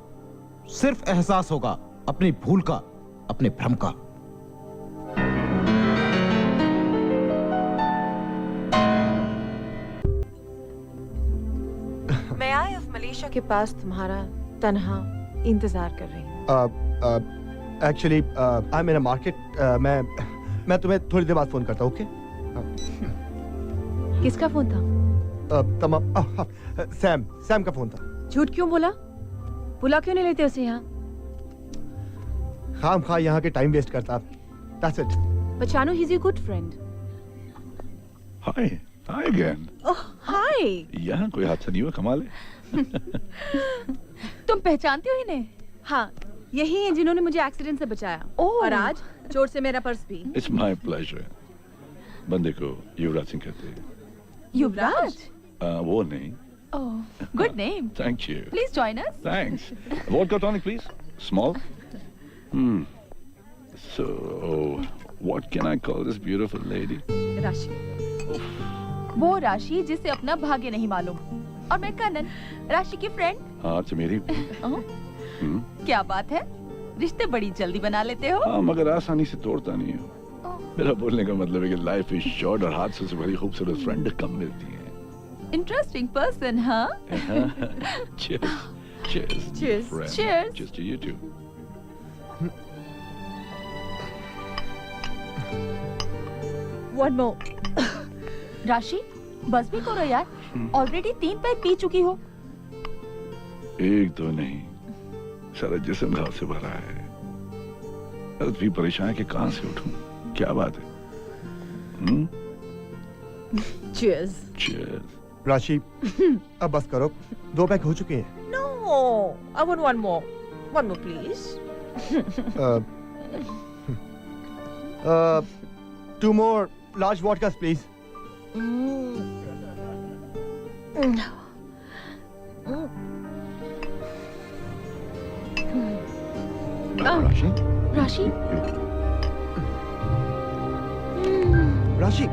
Speaker 1: सिर्फ एहसास होगा अपनी भूल का, अपने भ्रम का।
Speaker 7: मैं आई ऑफ मलेशिया के पास तुम्हारा तन्हा इंतजार कर रही हूँ।
Speaker 3: Actually I am in a market. मैं तुम्हें थोड़ी देर बाद फोन करता हूँ, ओके?
Speaker 4: किसका फोन था?
Speaker 3: तमाम सैम का फोन था।
Speaker 4: झूठ क्यों बोला? बुला क्यों नहीं लेते उसे यहाँ?
Speaker 3: खाम खा यहाँ के टाइम वेस्ट करता। That's it.
Speaker 4: But Shanu, he's your good friend.
Speaker 5: Hi again.
Speaker 4: Oh, hi.
Speaker 5: यहाँ कोई हादसा नहीं हुआ? कमाल है।
Speaker 12: तुम पहचानते हो इन्हें?
Speaker 4: हाँ, यही हैं जिन्होंने मुझे एक्सीडेंट से बचाया। और आज चोट से मेरा पर्स भी।
Speaker 5: It's my pleasure. बंदे को युवराज सिंह कहते हैं।
Speaker 12: युवराज?
Speaker 5: वो नहीं।
Speaker 12: Oh, good name.
Speaker 5: Thank you.
Speaker 12: Please join us.
Speaker 5: Thanks. Vodka tonic, please. Small. So, what can I call this beautiful lady?
Speaker 4: राशि।
Speaker 12: वो राशि जिसे अपना भाग्य नहीं मालूम। और मैं कनन, राशि की फ्रेंड।
Speaker 5: हाँ, तो मेरी।
Speaker 12: क्या बात है? रिश्ते बड़ी जल्दी बना लेते हो।
Speaker 5: हाँ, मगर आसानी से तोड़ता नहीं हो। मेरा बोलने का मतलब है कि लाइफ इज शॉर्ट और हादसों से बड़ी खूबसूरत फ्रेंड कम मिलती है।
Speaker 12: इंटरेस्टिंग पर्सन, हाँ?
Speaker 5: Cheers. Cheers.
Speaker 12: Cheers.
Speaker 5: Friend.
Speaker 12: Cheers.
Speaker 5: Cheers to you too.
Speaker 4: One more.
Speaker 12: राशि, बस भी करो यार। ऑलरेडी 3 पैक पी चुकी हो।
Speaker 5: एक तो नहीं, सारा जिस्म घाव से भरा है। अब भी परेशान है कि कहां से उठूं। क्या बात है?
Speaker 7: Cheers.
Speaker 5: Cheers.
Speaker 3: राशि, अब बस करो, 2 पैक हो चुके हैं।
Speaker 7: No, I want one more. One more, please.
Speaker 3: 2 more large vodkas, please.
Speaker 5: राशि?
Speaker 12: राशि?
Speaker 3: राशि?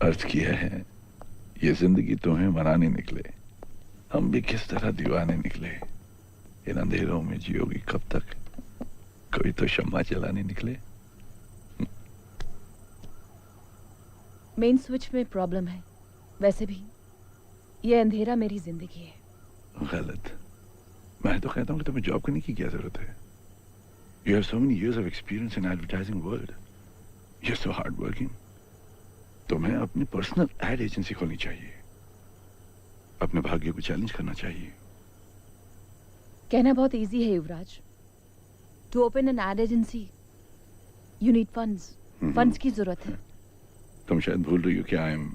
Speaker 5: अर्ज किया है ये जिंदगी तुम्हें मनाने निकले, हम भी किस तरह दीवाने निकले। इन अंधेरों में जियोगी कब तक, कोई तो शम्मा जलाने निकले।
Speaker 4: मेन स्विच में प्रॉब्लम है। वैसे भी ये अंधेरा मेरी जिंदगी है।
Speaker 5: गलत। मैं तो कहता हूँ कि तुम्हें जॉब करने की क्या जरूरत है। You have so many years of experience in advertising world. You're so hard working. तुम्हें अपनी पर्सनल एड एजेंसी खोलनी चाहिए, अपने भाग्य को चैलेंज करना चाहिए।
Speaker 4: कहना बहुत इजी है Yuvraj. To open an ad agency you need funds. Funds की जरूरत है।
Speaker 5: तुम शायद भूल रही हो कि I am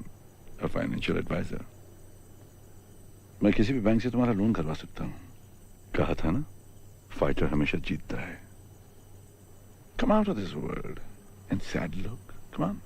Speaker 5: a financial advisor. मैं किसी भी बैंक से तुम्हारा लोन करवा सकता हूँ। कहा था ना, फाइटर हमेशा जीतता है। Come out of this world and sad look. Come on.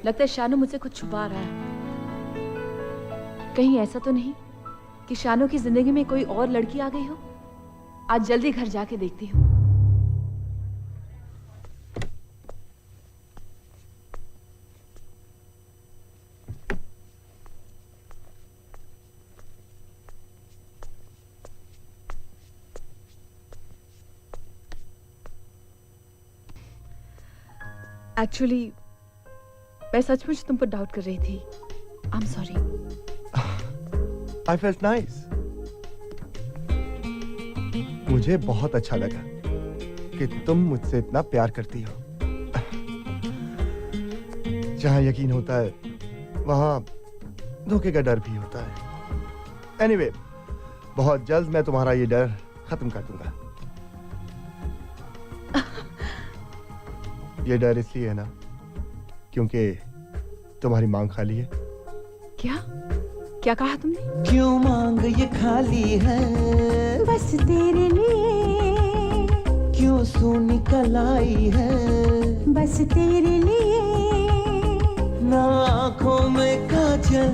Speaker 4: लगता है शानू मुझसे कुछ छुपा रहा है। कहीं ऐसा तो नहीं कि शानू की जिंदगी में कोई और लड़की आ गई हो। आज जल्दी घर जाके देखती हूँ। एक्चुअली मैं सचमुच तुम पर डाउट कर रही थी। आई am sorry.
Speaker 3: I felt nice. मुझे बहुत अच्छा लगा कि तुम मुझसे इतना प्यार करती हो। जहां यकीन होता है वहां धोखे का डर भी होता है। एनीवे, बहुत जल्द मैं तुम्हारा ये डर खत्म कर दूंगा। ये डर इसलिए है ना क्योंकि तुम्हारी मांग खाली है।
Speaker 4: क्या क्या कहा तुमने?
Speaker 14: क्यों मांग ये खाली है बस तेरे लिए, क्यों सूनी कलाई है बस तेरे लिए। ना आंखों में काजल,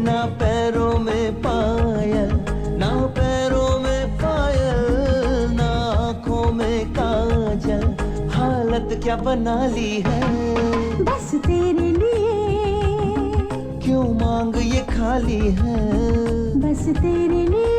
Speaker 14: ना पैरों में पायल, ना पैरों में पायल, ना आंखों में काजल। हालत क्या बना ली है बस तेरे लिए, क्यों मांग ये खाली है बस तेरे लिए।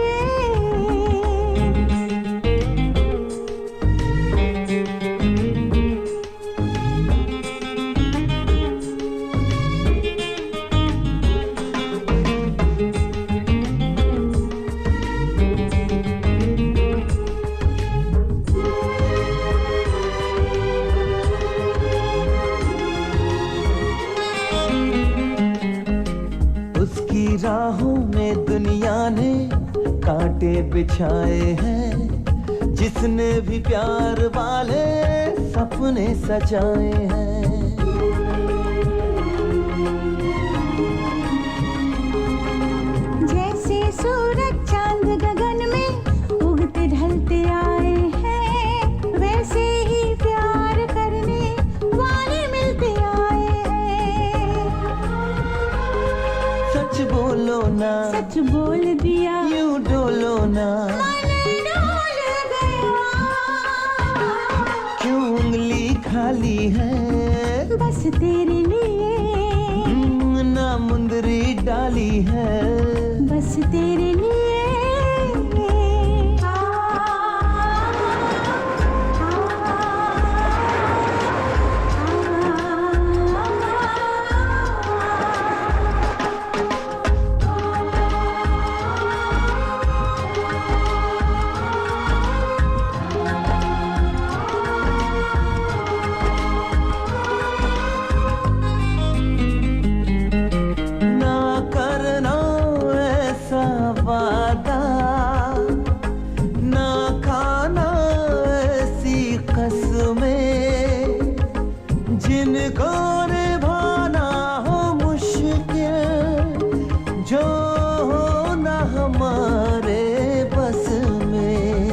Speaker 14: राहों में दुनिया ने कांटे बिछाए हैं, जिसने भी प्यार वाले सपने सजाए हैं। जैसे सूरज चांद गगन में उगते ढलते आए हैं, वैसे ही प्यार करने वाले मिलते आए हैं। सच बोलो ना, सच बोल दिया, यूं डोलो ना, मन डोल गया। क्यों उंगली खाली है बस तेरे लिए, ना मुंदरी डाली है बस तेरे लिए।
Speaker 6: जिनको निभाना हो मुश्किल, जो हो ना हमारे बस में।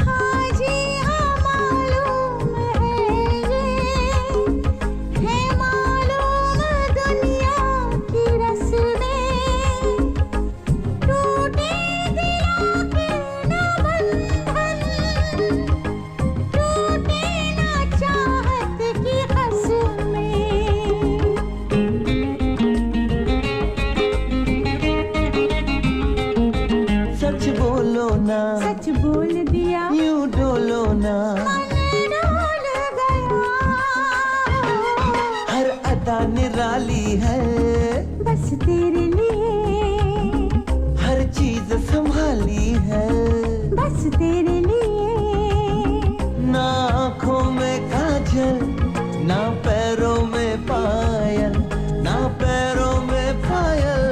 Speaker 14: हाँ जी हाँ मालूम है मालूम दुनिया की रस्में, टूटे दिलों के न बंधन, टूटे ना चाहत की कसमें।
Speaker 6: सच बोलो ना,
Speaker 14: सच बोल दिया,
Speaker 6: यूं डोलो ना,
Speaker 14: मन डोल गया।
Speaker 6: हर अदा निराली है,
Speaker 14: बस तेरे लिए,
Speaker 6: हर चीज संभाली है,
Speaker 14: बस तेरे लिए।
Speaker 6: ना आँखों में काजल, ना पैरों में पायल, ना पैरों में पायल,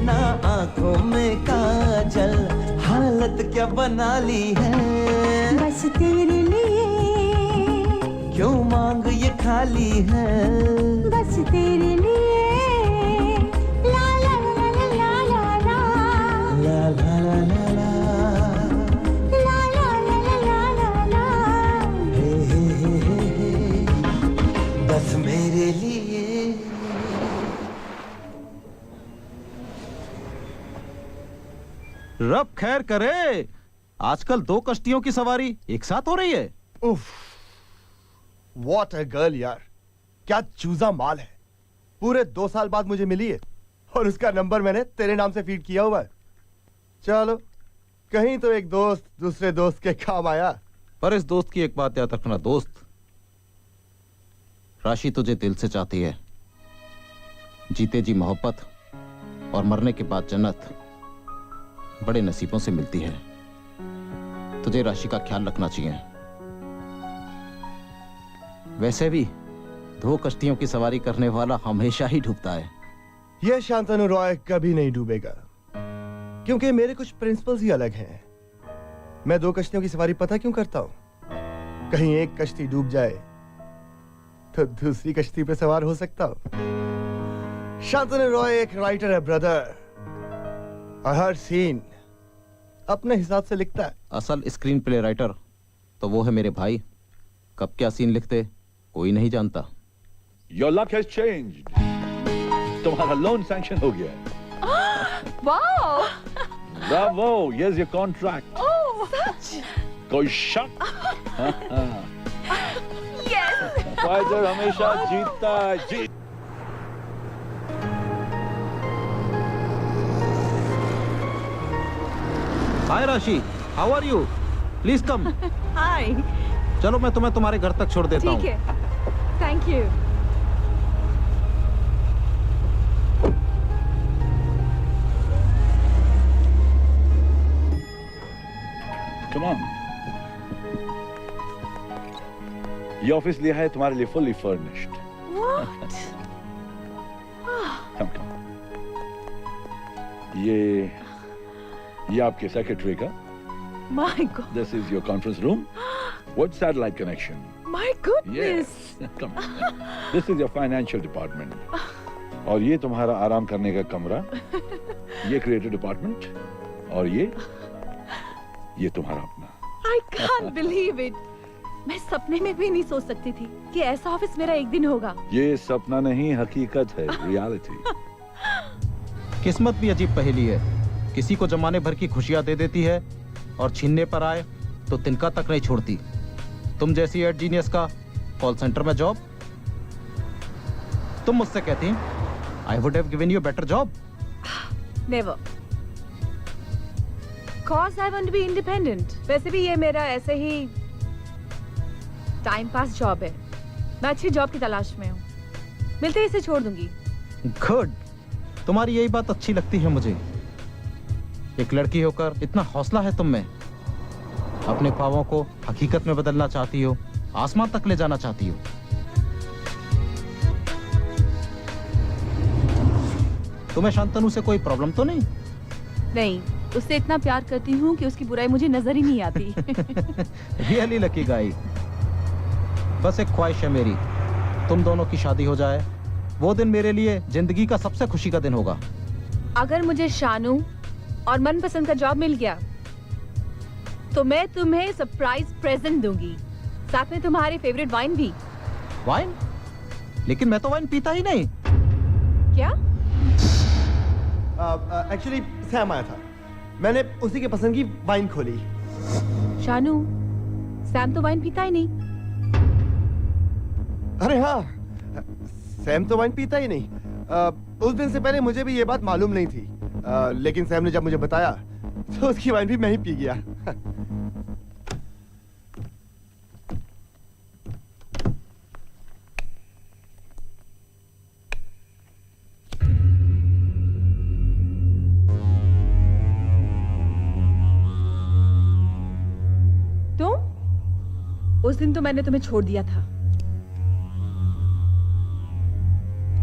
Speaker 6: ना आँखों में काजल, हालत क्या बना ली है,
Speaker 14: बस तेरे लिए,
Speaker 6: क्यों मांग ये खाली है,
Speaker 14: बस तेरे लिए। ला ला ला ला ला ला ला,
Speaker 6: ला ला ला ला ला,
Speaker 14: ला ला ला ला ला ला।
Speaker 6: हे, बस मेरे लिए।
Speaker 1: रब खैर करे, आजकल 2 कश्तियों की सवारी एक साथ हो रही है।
Speaker 3: उफ, व्हाट अ गर्ल यार, क्या चूजा माल है। पूरे 2 साल बाद मुझे मिली है और उसका नंबर मैंने तेरे नाम से फीड किया हुआ है। चलो, कहीं तो एक दोस्त दूसरे दोस्त के काम आया।
Speaker 1: पर इस दोस्त की एक बात याद रखना दोस्त, राशि तुझे दिल से चाहती है। जीते जी मोहब्बत और मरने के बाद जन्नत बड़े नसीबों से मिलती है। तुझे राशि का ख्याल रखना चाहिए। वैसे भी 2 कश्तियों की सवारी करने वाला हमेशा ही डूबता है।
Speaker 3: यह शांतनु रॉय कभी नहीं डूबेगा, क्योंकि मेरे कुछ प्रिंसिपल्स ही अलग हैं। मैं 2 कश्तियों की सवारी पता क्यों करता हूं? कहीं एक कश्ती डूब जाए तो दूसरी कश्ती पे सवार हो सकता हूं। शांतनु रॉय एक राइटर है ब्रदर, और हर सीन अपने हिसाब से लिखता है।
Speaker 1: असल स्क्रीन प्ले राइटर तो वो है मेरे भाई। कब क्या सीन लिखते कोई नहीं जानता।
Speaker 5: Your luck has changed. तुम्हारा लोन सैंक्शन हो गया है।
Speaker 12: Wow!
Speaker 5: Bravo! Here's your contract.
Speaker 12: ओह, सच?
Speaker 5: कोई शक?
Speaker 12: यस!
Speaker 5: फाइटर हमेशा जीतता है। जीत।
Speaker 1: Hi Rashi, how are you? Please come.
Speaker 7: Hi.
Speaker 1: चलो मैं तुम्हें तुम्हारे घर तक छोड़ देता हूँ।
Speaker 7: ठीक है, थैंक यू।
Speaker 5: Come on. ये ऑफिस लिया है तुम्हारे लिए fully furnished.
Speaker 7: What?
Speaker 5: Come. ये आपके सेक्रेटरी का।
Speaker 7: My God.
Speaker 5: This is your conference room. What satellite connection?
Speaker 7: My goodness.
Speaker 5: Yes. Come on. This is your financial department. और ये तुम्हारा आराम करने का कमरा, ये क्रिएटिव डिपार्टमेंट, और ये तुम्हारा अपना।
Speaker 7: I can't believe it. मैं सपने में भी नहीं सोच सकती थी कि ऐसा ऑफिस मेरा एक दिन होगा।
Speaker 5: ये सपना नहीं, हकीकत है, रियलिटी।
Speaker 1: किस्मत भी अजीब पहेली है। किसी को जमाने भर की खुशियां दे देती है और छीनने पर आए तो तिनका तक नहीं छोड़ती। तुम जैसी एड जीनियस का कॉल सेंटर में जॉब, तुम मुझसे कहती I would have given you better job.
Speaker 7: Never. Cause I want to be independent. वैसे भी ये मेरा ऐसे ही टाइम पास जॉब है। मैं अच्छी जॉब की तलाश में हूँ। मिलते ही इसे छोड़ दूंगी।
Speaker 1: गुड, तुम्हारी यही बात अच्छी लगती है मुझे। एक लड़की होकर इतना हौसला है तुम में। अपने ख्वाबों को हकीकत में बदलना चाहती हो, आसमान तक ले जाना चाहती हो। तुम्हें शांतनु से कोई प्रॉब्लम तो नहीं?
Speaker 4: नहीं, उससे इतना प्यार करती हूँ कि उसकी बुराई मुझे नजर ही नहीं आती।
Speaker 1: रियली लकी गाई। बस एक ख्वाहिश है मेरी तुम दोनों की शादी हो जाए, वो दिन मेरे लिए जिंदगी का सबसे खुशी का दिन होगा।
Speaker 4: अगर मुझे शानू और मनपसंद का जॉब मिल गया तो मैं तुम्हें सरप्राइज प्रेजेंट दूंगी, साथ में तुम्हारी फेवरेट वाइन भी।
Speaker 1: वाइन? लेकिन मैं तो वाइन पीता ही नहीं।
Speaker 4: क्या?
Speaker 3: एक्चुअली सैम आया था, मैंने उसी के पसंद की वाइन खोली।
Speaker 4: शानू, सैम तो वाइन पीता ही नहीं।
Speaker 3: अरे हाँ, सैम तो वाइन पीता ही नहीं। उस दिन से पहले मुझे भी ये बात मालूम नहीं थी, लेकिन सैम ने जब मुझे बताया तो उसकी वाइन भी मैं ही पी गया।
Speaker 4: उस दिन तो मैंने तुम्हें छोड़ दिया था,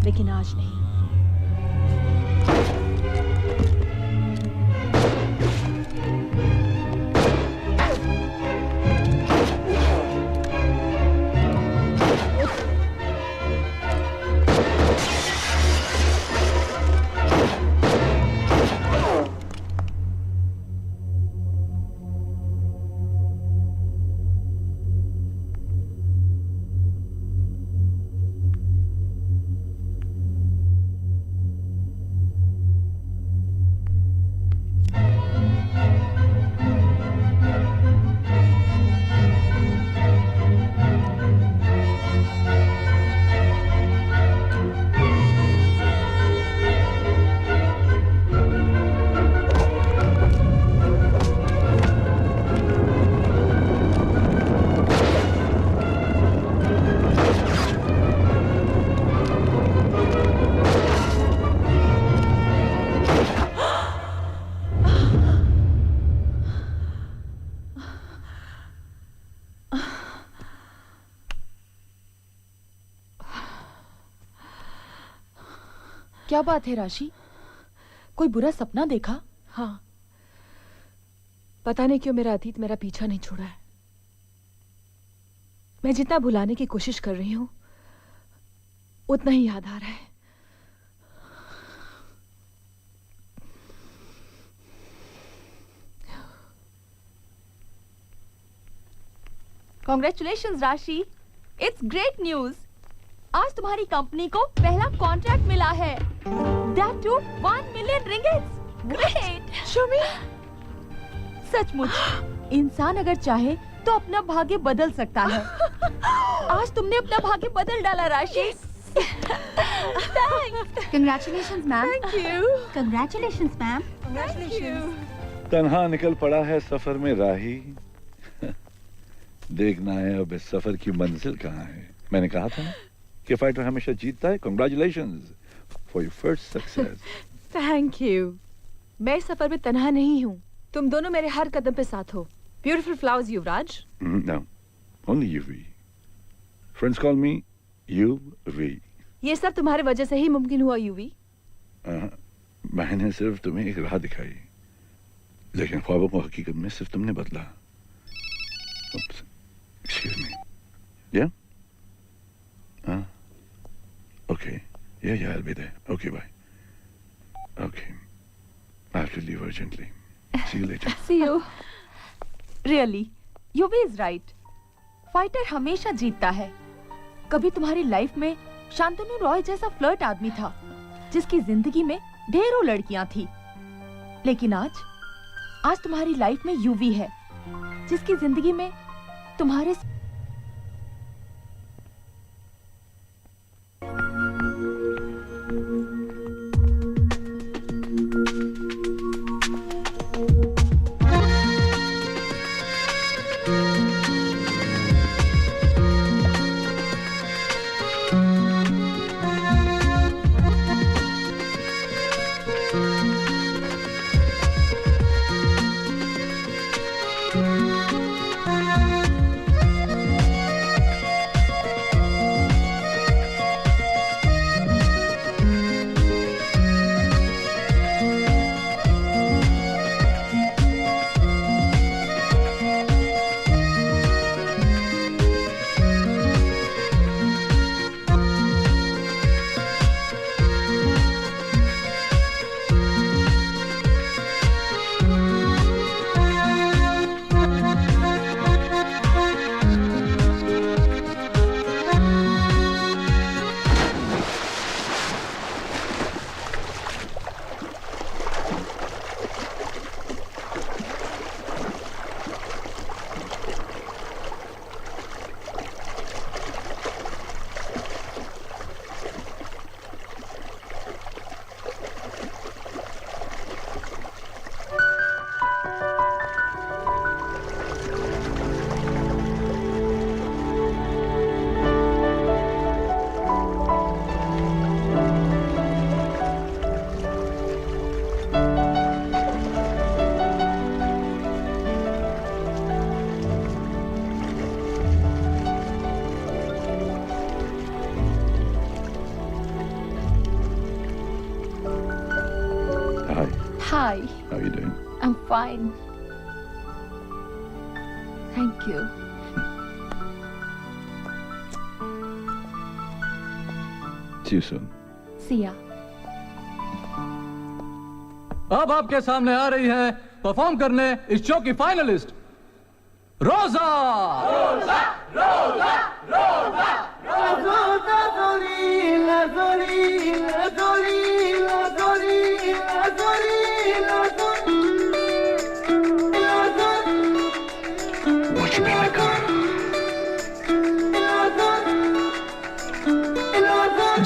Speaker 4: लेकिन आज नहीं।
Speaker 12: क्या बात है राशि, कोई बुरा सपना देखा?
Speaker 4: हाँ, पता नहीं क्यों मेरा अतीत मेरा पीछा नहीं छोड़ा है। मैं जितना भुलाने की कोशिश कर रही हूं उतना ही याद आ रहा है।
Speaker 12: कॉन्ग्रेचुलेशंस राशि, इट्स ग्रेट न्यूज। आज तुम्हारी कंपनी को पहला कॉन्ट्रैक्ट मिला है, that to 1 million ringgits. Great Shami, सचमुच इंसान अगर चाहे तो अपना भाग्य बदल सकता है। आज तुमने अपना भाग्य बदल डाला राशि।
Speaker 11: Congratulations, ma'am.
Speaker 12: Thank you.
Speaker 11: Congratulations, ma'am.
Speaker 12: Congratulations.
Speaker 5: तन्हा निकल पड़ा है सफर में राही, देखना है अब इस सफर की मंजिल कहाँ है। मैंने कहा था ना कि फाइटर हमेशा जीतता है। Congratulations for your first success.
Speaker 4: Thank you. मैं इस सफर में तन्हा नहीं हूँ, तुम दोनों मेरे हर कदम पे साथ हो। ब्यूटीफुल फ्लावर्स युवराज।
Speaker 5: No, only UV. Friends call me UV.
Speaker 4: ये सब तुम्हारी वजह से ही मुमकिन हुआ यूवी।
Speaker 5: मैंने सिर्फ तुम्हें एक राह दिखाई, लेकिन ख्वाबों को हकीकत में सिर्फ तुमने बदला। Oops. Excuse me. Yeah? Okay. Yeah, I'll be there. Okay, bye. Okay. I have to leave urgently. See you later.
Speaker 12: See you. Really, UV is right. Fighter हमेशा जीतता है। कभी तुम्हारी लाइफ में शांतनु रॉय जैसा फ्लर्ट आदमी था, जिसकी जिंदगी में ढेरों लड़कियां थी, लेकिन आज तुम्हारी लाइफ में यूवी है, जिसकी जिंदगी में तुम्हारे
Speaker 4: Hi.
Speaker 5: How are you doing?
Speaker 4: I'm fine. Thank you.
Speaker 5: See you soon.
Speaker 4: See ya.
Speaker 15: अब आपके सामने आ रही है परफॉर्म करने इस शो की फाइनलिस्ट रोजा। रोजा रोजा रोजा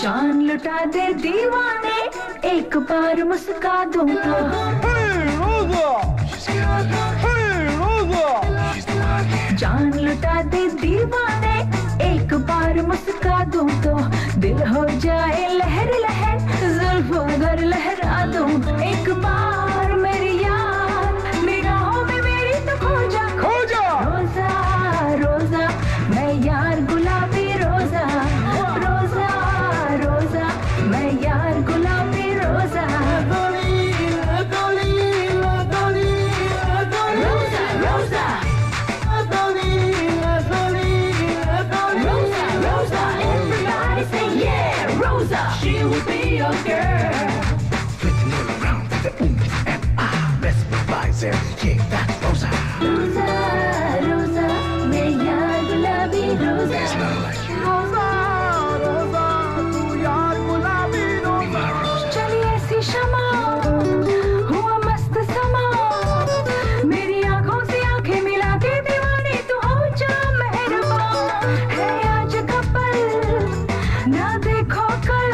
Speaker 14: जान लुटा दे दीवाने एक बार मुस्का दूं तो जान लुटा दे दीवाने एक बार मुस्का दूं तो दिल हो जाए लहर लहर जुल्फों अगर लहरा दूं एक बार मेरी यार निगाहों में मेरी तो खो जा रोजा रोजा मैं यार गुलाबी रोजा रोजा रोजा मैं यार गुलाबी रोजा she will be your girl. Flipping it around to the and I mesmerize every kick that Rosa. Rosa, Rosa, मैं यार गुलाबी रोजा. There's none like you. Rosa, Rosa, तू यार गुलाबी रोजा. Be my Rosa. चली ऐसी शमा, हुआ मस्त समा. मेरी आँखों से आँखें मिला के दीवानी तू हो जा मेहरबान. है आज का पल, ना देखो कल.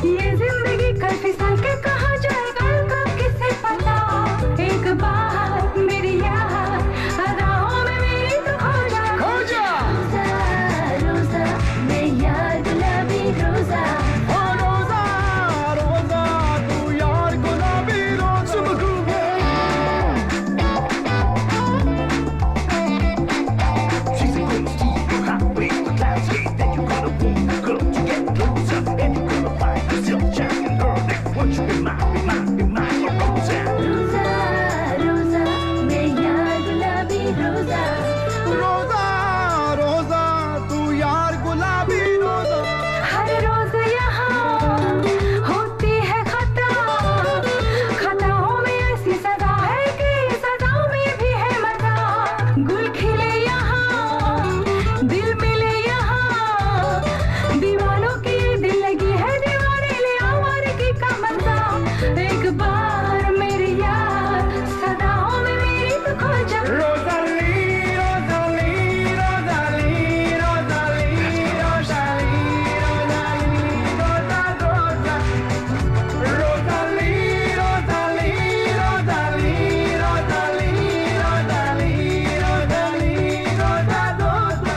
Speaker 14: ये जिंदगी कल फिसल के कहाँ जाएगा कब किसे पता एक बार मेरी यार अदाओं में मेरी तो खो जा रोजा रोजा मैं यार गुलाबी रोजा रोजा रोजा तू यार गुलाबी रोजा She's a great Steve, you hot wave the clouds hate that you gonna boom girl you get closer and you gonna find yourself shining girl next what you be mine your rosa rosa rosa मैं यार गुलाबी रोजा रोजा रोजा तू यार गुलाबी रोजा हर रोज यहाँ होती है खता खताओं में ऐसी सजा है कि सजा में भी है मजा गुल खिले यहाँ दिल मिले यहाँ दीवानों की दिल लगी है दीवाने ले आवार की का मजा एक बार मेरी यार सदाओं में मेरी तो खो जा Rosalie Rosalie Rosalie Rosalie Rosalie रोजा रोजा Rosalie Rosalie Rosalie Rosalie Rosalie रोजा रोजा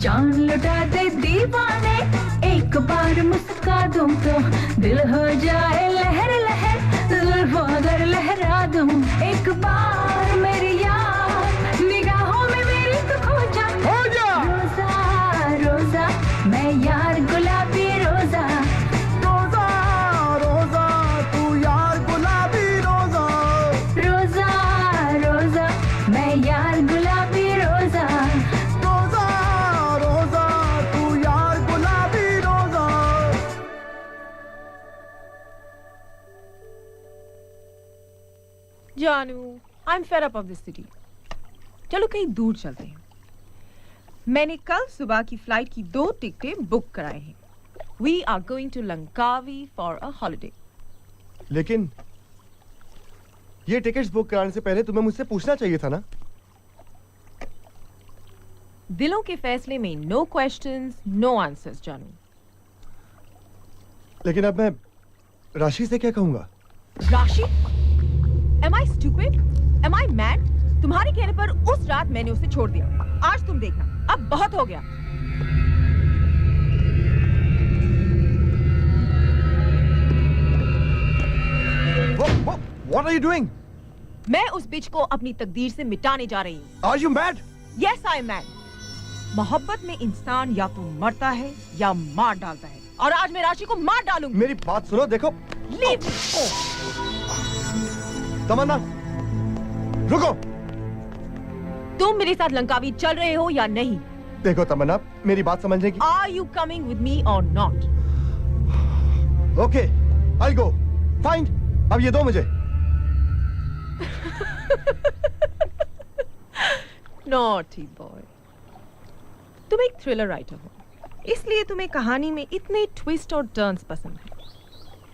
Speaker 14: जान लुटा दे दीवाने एक बार मुस्का दूं तो दिल हो जाए लहर लहर जुल्फों अगर लहरा दूं एक बार मेरी यार निगाहों में मेरी तो खो जा रोजा रोजा मैं यार गुलाबी रोजा रोजा रोजा तू यार गुलाबी रोजा रोजा रोजा मैं यार गुलाबी रोजा रोजा रोजा तू यार गुलाबी रोजा
Speaker 7: जानू I am fed up of this city चलो कहीं दूर चलते हैं मैंने कल सुबह की फ्लाइट की 2 टिकटें बुक कराए हैं we are going to Langkawi for a holiday
Speaker 3: लेकिन ये टिकट्स बुक कराने से पहले तुम्हें मुझसे पूछना चाहिए था ना
Speaker 7: दिलों के फैसले में नो क्वेश्चंस नो आंसर्स जानू
Speaker 3: लेकिन अब मैं राशि से क्या कहूंगा
Speaker 7: राशि एम आई स्टूपिड एम आई मैड तुम्हारे कहने पर उस रात मैंने उसे छोड़ दिया आज तुम देखना अब बहुत हो गया
Speaker 3: What are you doing?
Speaker 7: मैं उस बिच को अपनी तकदीर से मिटाने जा रही हूँ
Speaker 3: Are you mad?
Speaker 7: Yes, I am mad. मोहब्बत में इंसान या तो मरता है या मार डालता है और आज मैं राशि को मार डालूंगी
Speaker 3: मेरी बात सुनो देखो
Speaker 7: लीव।
Speaker 3: तमन्ना, रुको।
Speaker 7: तुम मेरे साथ लंकावी चल रहे हो या नहीं?
Speaker 3: देखो तमन्ना, मेरी बात समझने की।
Speaker 7: Are you coming with me or not?
Speaker 3: Okay, I'll go. Fine. अब ये दो मुझे।
Speaker 7: Naughty boy. तुम एक थ्रिलर राइटर हो, इसलिए तुम्हें कहानी में इतने ट्विस्ट और टर्न्स पसंद है।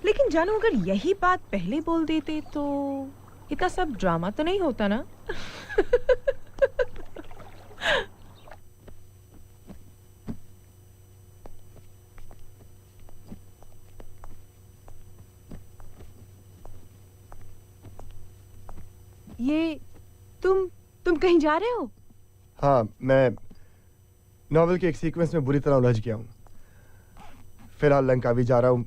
Speaker 7: लेकिन जानू, अगर यही बात पहले बोल देते तो इतना सब ड्रामा तो नहीं होता ना? ये तुम कहीं जा रहे हो?
Speaker 3: हाँ, मैं नॉवेल के एक सीक्वेंस में बुरी तरह उलझ गया हूँ। फिलहाल लंकावी जा रहा हूँ।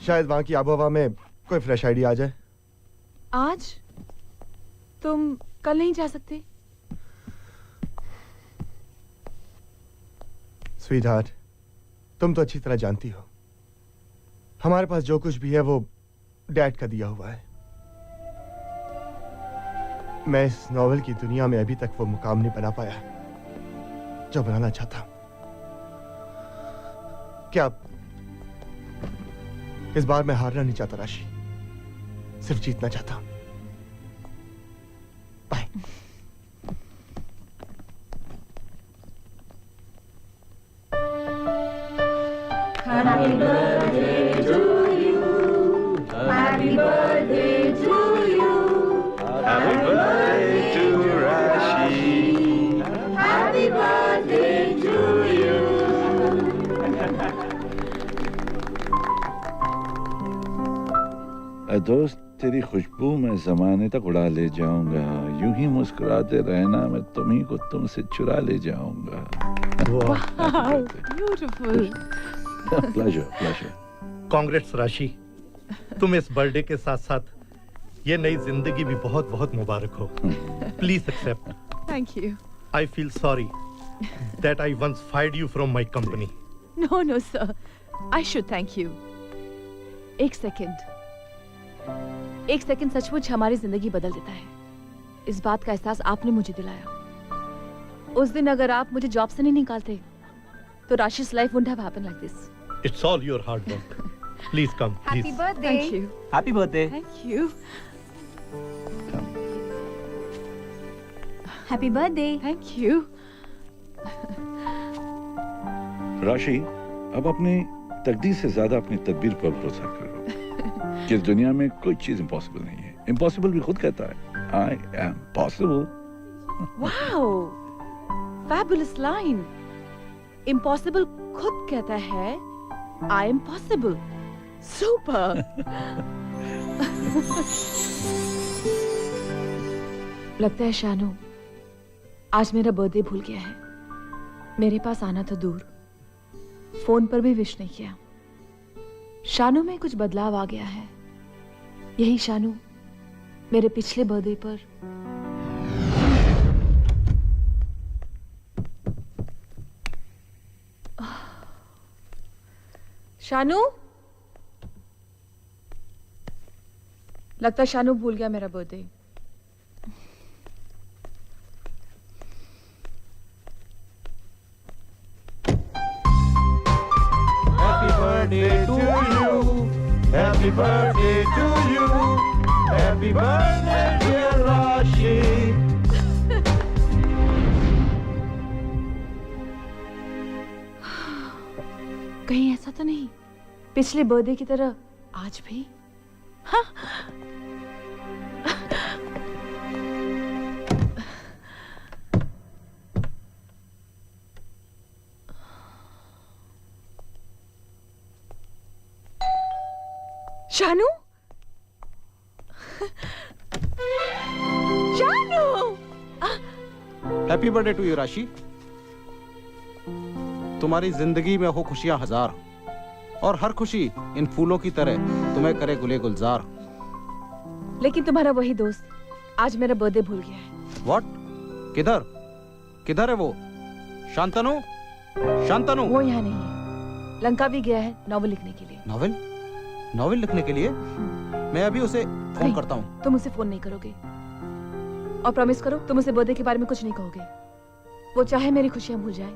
Speaker 3: शायद वहाँ की आबोहवा में कोई फ्रेश आइडिया आ जाए।
Speaker 4: आज? तुम कल नहीं जा सकते?
Speaker 3: स्वीट हार्ट, तुम तो अच्छी तरह जानती हो, हमारे पास जो कुछ भी है वो डैड का दिया हुआ है। मैं इस नॉवेल की दुनिया में अभी तक वो मुकाम नहीं बना पाया जो बनाना चाहता हूं। क्या इस बार मैं हारना नहीं चाहता राशि, सिर्फ जीतना चाहता हूं। Bye.
Speaker 14: Happy birthday to you. Happy birthday to you. Happy birthday to Rashi. Happy birthday to you.
Speaker 5: दोस्त, तेरी खुशबू मैं जमाने तक उड़ा ले जाऊंगा। यूं ही मुस्कुराते रहना, मैं तुम्ही को तुमसे चुरा ले जाऊंगा।
Speaker 7: Wow, beautiful.
Speaker 5: प्लेजर।
Speaker 8: कांग्रेट्स राशि, तुम इस बर्थडे के साथ साथ ये नई जिंदगी भी बहुत बहुत मुबारक हो। Please accept.
Speaker 4: Thank you.
Speaker 8: I feel sorry that I once fired you from my company.
Speaker 4: No, sir. I should thank you. एक सेकंड सचमुच हमारी जिंदगी बदल देता है। इस बात का एहसास आपने मुझे दिलाया। उस दिन अगर आप मुझे जॉब से नहीं निकालते, तो राशि's life wouldn't have happened like this.
Speaker 8: It's all your hard work. Please come, please.
Speaker 12: Happy birthday.
Speaker 4: Thank you.
Speaker 13: Happy birthday.
Speaker 4: Thank you.
Speaker 12: Happy birthday.
Speaker 4: Thank you.
Speaker 5: राशि, अब अपनी तकदीर से ज्यादा अपनी तदबीर पर भरोसा करो। कि इस दुनिया में कोई चीज इम्पॉसिबल नहीं है। इम्पॉसिबल भी खुद कहता है, I am possible.
Speaker 4: Wow. Fabulous line. Impossible खुद कहता है, I am possible. Super. लगता है शानू, आज मेरा बर्थडे भूल गया है। मेरे पास आना था दूर, फोन पर भी विश नहीं किया। शानू में कुछ बदलाव आ गया है। यही शानू मेरे पिछले बर्थडे पर शानू, लगता है शानू भूल गया मेरा birthday.
Speaker 6: Happy birthday to you. Happy birthday to you. Happy birthday dear Rashi.
Speaker 4: कहीं ऐसा तो नहीं पिछले बर्थडे की तरह आज भी? हाँ? Shanu? Shanu!
Speaker 1: Happy birthday to you Rashi. तुम्हारी जिंदगी में हो खुशियां हजार, और हर खुशी इन फूलों की तरह तुम्हें करे गुले गुलजार।
Speaker 4: लेकिन तुम्हारा वही दोस्त आज मेरा बर्थडे भूल गया है।
Speaker 1: व्हाट? किधर किधर है वो? शांतनु, शांतनु।
Speaker 4: वो यहाँ नहीं है, लंका भी गया है नॉवेल लिखने के लिए।
Speaker 1: नॉवेल? नॉवेल लिखने के लिए? मैं अभी उसे फोन
Speaker 4: नहीं,
Speaker 1: करता हूँ।
Speaker 4: तुम उसे फोन नहीं करोगे और प्रॉमिस करो तुम उसे बर्थडे के बारे में कुछ नहीं कहोगे। वो चाहे मेरी खुशियां भूल जाए,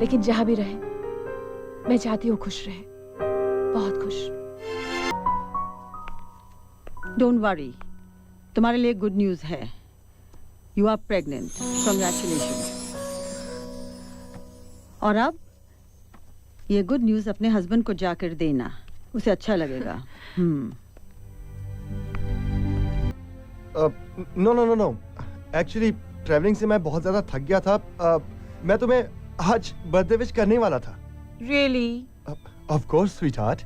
Speaker 4: लेकिन जहां भी रहे मैं चाहती हूँ खुश रहे, बहुत खुश।
Speaker 16: डोंट वरी, तुम्हारे लिए गुड न्यूज है। You are pregnant. कांग्रेचुलेशन। और अब ये गुड न्यूज अपने हस्बैंड को जाकर देना, उसे अच्छा लगेगा।
Speaker 3: No no no no, actually travelling से मैं बहुत ज्यादा थक गया था। मैं तुम्हें आज बर्थडे विश करने वाला था।
Speaker 7: Really?
Speaker 3: Of course sweetheart.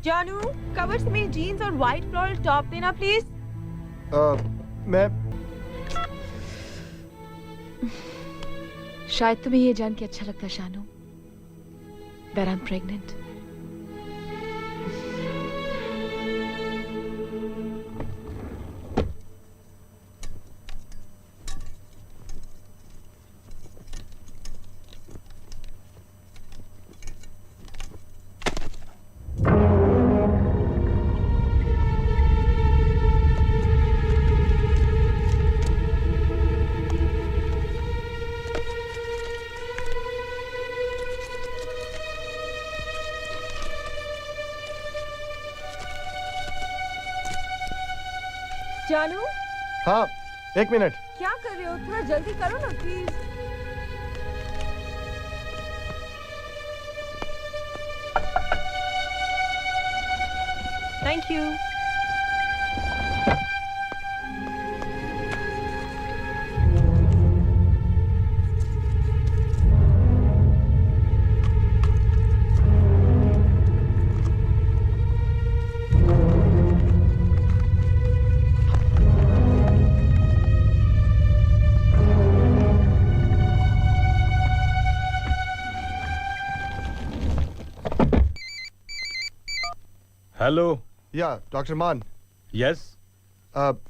Speaker 7: जानू, कवर से मेरी जीन्स और व्हाइट फ्लोरल टॉप देना प्लीज।
Speaker 3: मैं
Speaker 4: शायद तुम्हें ये जान के अच्छा लगता शानू, that I'm pregnant.
Speaker 7: जानू,
Speaker 3: हाँ, एक मिनट।
Speaker 7: क्या कर रहे हो? थोड़ा जल्दी करो ना please. Thank you.
Speaker 2: Hello.
Speaker 3: Yeah, Dr. Mann.
Speaker 2: Yes.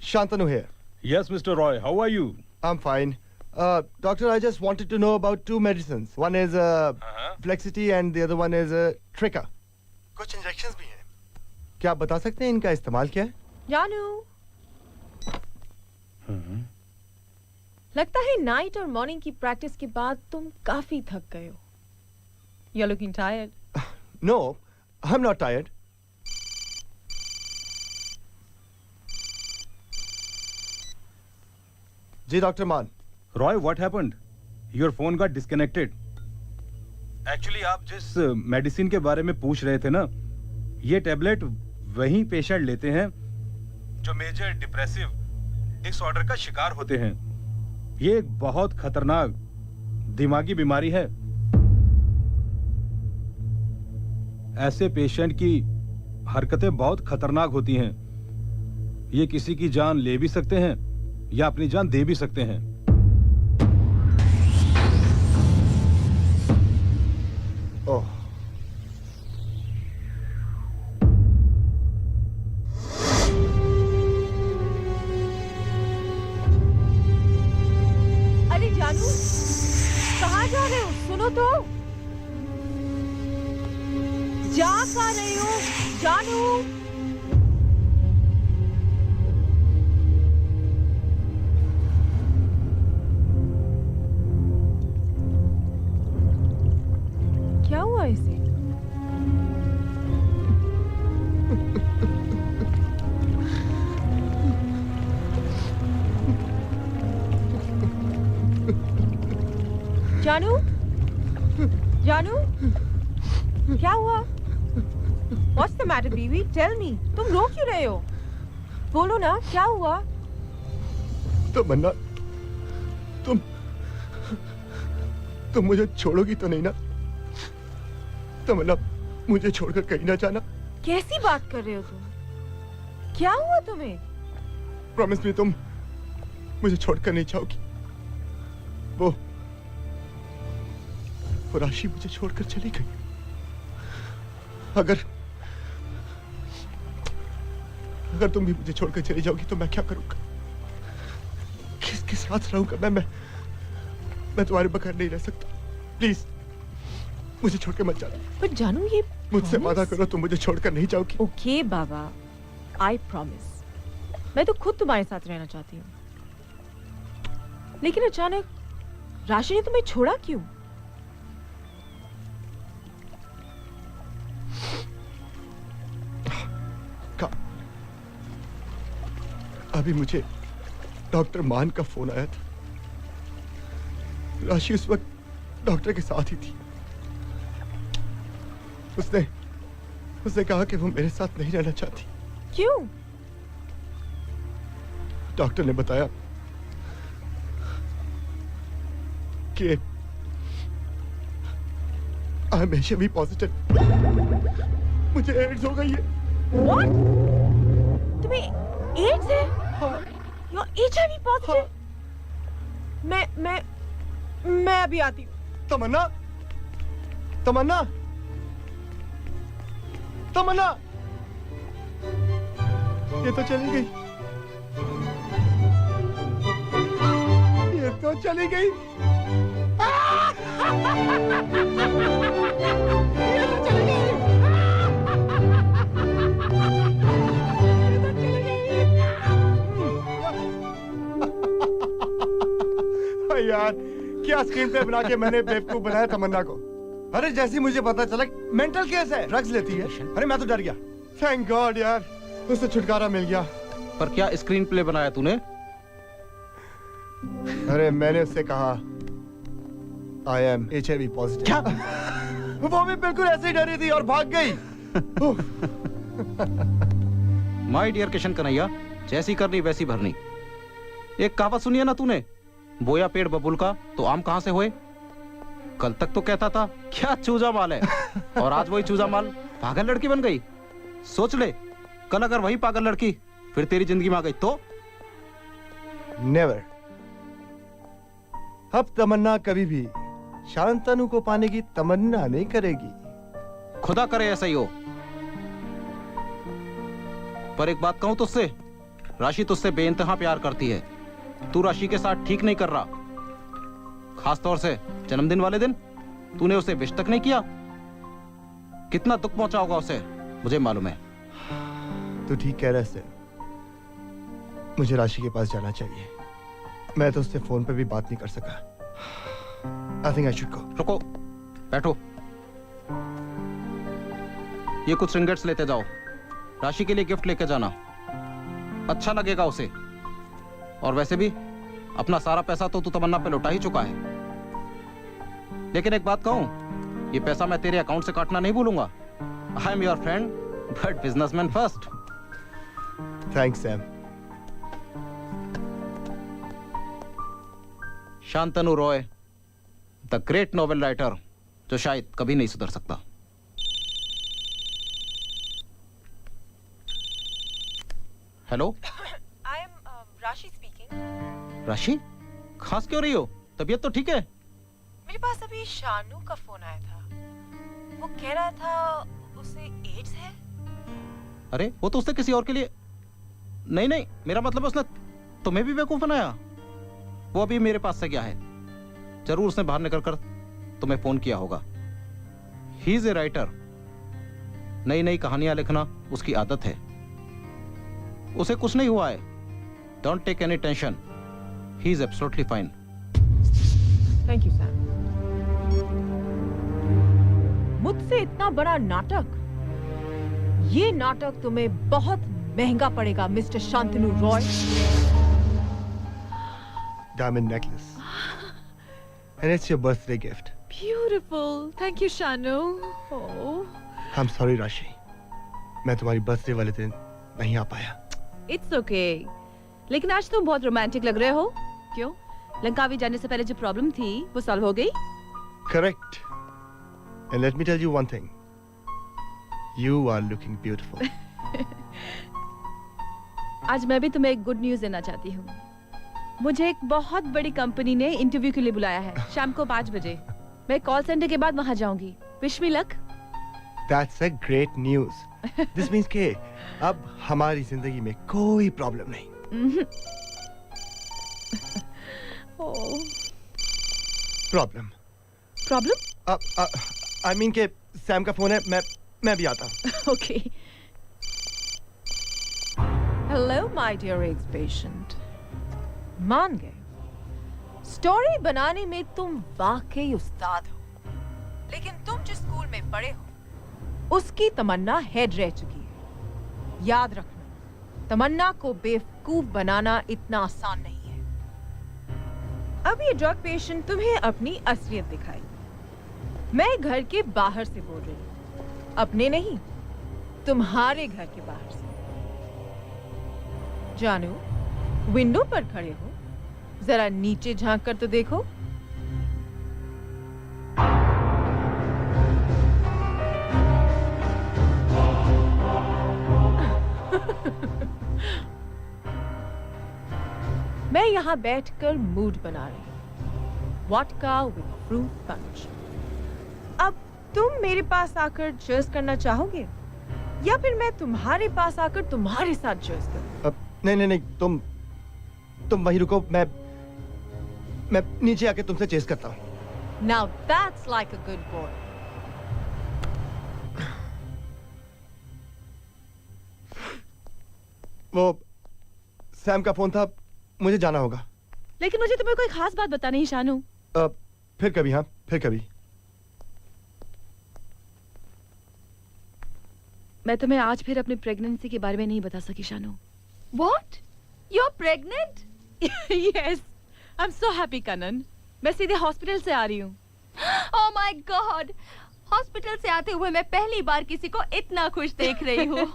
Speaker 3: Shantanu here.
Speaker 2: Yes, Mr. Roy. How are you?
Speaker 3: I'm fine. Doctor, I just wanted to know about two medicines. One is Flexity and the other one is Trica. कुछ इंजेक्शंस भी हैं। क्या आप बता सकते हैं इनका इस्तेमाल क्या है?
Speaker 7: जानू, लगता है नाइट और मॉर्निंग की प्रैक्टिस के बाद तुम काफी थक गए हो। You're looking tired.
Speaker 3: No, I'm not tired. जी doctor Maan.
Speaker 9: Roy, what happened? Your phone got disconnected. Actually आप जिस मेडिसिन के बारे में पूछ रहे थे ना, ये टैबलेट वही पेशेंट लेते हैं जो मेजर डिप्रेसिव डिसऑर्डर का शिकार होते हैं। ये एक बहुत खतरनाक दिमागी बीमारी है। ऐसे पेशेंट की हरकतें बहुत खतरनाक होती हैं। ये किसी की जान ले भी सकते हैं या अपनी जान दे भी सकते हैं।
Speaker 3: ओह,
Speaker 7: अरे जानू, कहाँ जा रहे हो? सुनो तो, जा कहाँ रहे हो? जानू, क्या हुआ इसे? जानू, जानू, क्या हुआ? What's the matter, baby? Tell me. तुम रो क्यों रहे हो? बोलो ना, क्या हुआ?
Speaker 3: तमन्ना, तुम मुझे छोड़ोगी तो नहीं ना? तमन्ना, मुझे छोड़कर कहीं ना जाना।
Speaker 7: कैसी बात कर रहे हो तुम? क्या हुआ तुम्हें?
Speaker 3: प्रॉमिस मी, तुम मुझे छोड़कर नहीं जाओगी। वो राशि मुझे छोड़कर चली गई। अगर तुम भी मुझे छोड़कर चली जाओगी तो मैं क्या करूंगा? किसके साथ रहूंगा? मैं तुम्हारे बगैर नहीं रह सकता। प्लीज मुझे छोड़कर मत जाना।
Speaker 7: पर जानू, ये
Speaker 3: मुझसे वादा करो तुम मुझे छोड़कर नहीं जाओगी।
Speaker 7: Okay Baba, I promise. मैं तो खुद तुम्हारे साथ रहना चाहती हूँ, लेकिन अचानक राशि ने तुम्हें छोड़ा क्यों?
Speaker 3: अभी मुझे डॉक्टर मान का फोन आया था। राशि उस वक्त डॉक्टर के साथ ही थी। उसने कहा कि वो मेरे साथ नहीं रहना चाहती।
Speaker 7: क्यों?
Speaker 3: डॉक्टर ने बताया कि हमेशा भी पॉजिटिव, मुझे एड्स हो गई है।
Speaker 7: What? तुम्हें एड्स है? You're HIV positive? मैं अभी आती हूँ।
Speaker 3: तमन्ना, तमन्ना, तमन्ना, ये तो चली गई, ये तो चली गई। ये तो चली गई। यार क्या स्क्रीन पे बना के मैंने बेवकूफ बनाया तमन्ना को। अरे जैसे मुझे पता चला मेंटल केस है, ड्रग्स लेती है, अरे मैं तो डर गया। थैंक गॉड यार, उससे छुटकारा मिल गया।
Speaker 1: पर क्या स्क्रीन प्ले बनाया तूने?
Speaker 3: अरे मैंने उससे कहा आई एम HIV पॉजिटिव।
Speaker 1: क्या?
Speaker 3: वो भी बिल्कुल ऐसे ही डरी थी और भाग गई।
Speaker 1: माय डियर किशन कन्हैया, जैसी करनी वैसी भरनी। एक कहावत सुनी है ना तूने, बोया पेड़ बबुल का तो आम कहां से हुए। कल तक तो कहता था क्या चूजा माल है, और आज वही चूजा माल पागल लड़की बन गई। सोच ले, कल अगर वही पागल लड़की फिर तेरी जिंदगी में आ गई तो?
Speaker 3: नेवर। अब तमन्ना कभी भी शांतनु को पाने की तमन्ना नहीं करेगी।
Speaker 1: खुदा करे ऐसा ही हो। पर एक बात कहूं तुझसे, राशि तुझसे बेइंतहा प्यार करती है। तू राशि के साथ ठीक नहीं कर रहा। खास तौर से जन्मदिन वाले दिन तूने उसे विश तक नहीं किया। कितना दुख पहुंचा होगा उसे, मुझे मालूम है।
Speaker 3: तू ठीक कह रहा है। मुझे राशि के पास जाना चाहिए। मैं तो उससे फोन पे भी बात नहीं कर सका। I think I should go.
Speaker 1: रुको, बैठो। ये कुछ रिंगेट्स लेते जाओ, राशि के लिए गिफ्ट लेके जाना, अच्छा लगेगा उसे। और वैसे भी अपना सारा पैसा तो तू तमन्ना पे लौटा ही चुका है। लेकिन एक बात कहूं, ये पैसा मैं तेरे अकाउंट से काटना नहीं भूलूंगा। I am your friend but businessman first.
Speaker 3: Thanks Sam.
Speaker 1: Shantanu Roy, the great novel writer, जो शायद कभी नहीं सुधर सकता। हेलो,
Speaker 7: आई एम राशि स्पीकिंग।
Speaker 1: राशि, खास क्यों रही हो? तबीयत तो ठीक है?
Speaker 7: मेरे पास अभी शानू का फोन आया था। वो कह रहा था उसे एड्स है।
Speaker 1: अरे वो तो उसने किसी और के लिए। नहीं, मेरा मतलब उसने तुम्हें भी बेवकूफ बनाया। वो अभी मेरे पास से गया है, जरूर उसने बाहर निकलकर तुम्हें फोन किया होगा। ही इज ए राइटर, नई नई कहानियां लिखना उसकी आदत है। उसे कुछ नहीं हुआ है। Don't take any tension, he is absolutely fine.
Speaker 7: Thank you sir. मुझसे इतना बड़ा नाटक, ये नाटक तुम्हें बहुत महंगा पड़ेगा mister Shantanu Roy.
Speaker 3: Diamond necklace. And it's your birthday gift.
Speaker 4: Beautiful. Thank you, Shanu. Oh.
Speaker 3: I'm sorry, Rashi. मैं तुम्हारी बर्थडे वाले दिन नहीं आ पाया।
Speaker 12: It's okay. लेकिन आज तुम बहुत रोमांटिक लग रहे हो। क्यों? लंकावी जाने से पहले जो प्रॉब्लम थी वो सॉल्व हो गई?
Speaker 3: Correct. And let me tell you one thing. You are looking beautiful.
Speaker 12: आज मैं भी तुम्हें एक गुड न्यूज देना चाहती हूँ। मुझे एक बहुत बड़ी कंपनी ने इंटरव्यू के लिए बुलाया है शाम को 5 बजे। मैं कॉल सेंटर के बाद वहां जाऊंगी। Wish me luck.
Speaker 3: That's a great news. This means कि अब हमारी जिंदगी में कोई प्रॉब्लम नहीं। प्रॉब्लम?
Speaker 12: प्रॉब्लम?
Speaker 3: I mean कि सैम का फोन है, मैं मैं भी आता हूँ।
Speaker 4: Okay.
Speaker 7: Hello my dear ex patient, मान गए स्टोरी बनाने में तुम वाकई उस्ताद हो, लेकिन तुम जिस स्कूल में पढ़े हो उसकी तमन्ना हेड रह चुकी है। याद रखना, तमन्ना को बेवकूफ बनाना इतना आसान नहीं है। अब ये ड्रग पेशेंट तुम्हें अपनी असलियत दिखाएगी। मैं घर के बाहर से बोल रही हूँ, अपने नहीं, तुम्हारे घर के बाहर से। जानू, विंडो पर खड़े हो, जरा नीचे झांक कर तो देखो। मैं यहां बैठकर मूड बना रही हूं, वॉडका विद फ्रूट पंच। अब तुम मेरे पास आकर चर्स करना चाहोगे या फिर मैं तुम्हारे पास आकर तुम्हारे साथ चर्स करूं?
Speaker 3: नहीं, तुम वहीं रुको, मैं नीचे आके तुमसे चेस करता हूँ।
Speaker 7: Now that's like a good boy.
Speaker 3: वो सैम का फोन था, मुझे जाना होगा।
Speaker 4: लेकिन मुझे तुम्हें कोई खास बात बतानी है शानू।
Speaker 3: फिर कभी, हाँ फिर कभी।
Speaker 4: मैं तुम्हें आज फिर अपनी प्रेगनेंसी के बारे में नहीं बता सकी Shanu.
Speaker 12: What? You're pregnant?
Speaker 4: Yes, I'm so happy Kanan. मैं सीधे हॉस्पिटल से आ रही हूँ।
Speaker 12: Oh my God! हॉस्पिटल से आते हुए मैं पहली बार किसी को इतना खुश देख रही हूँ।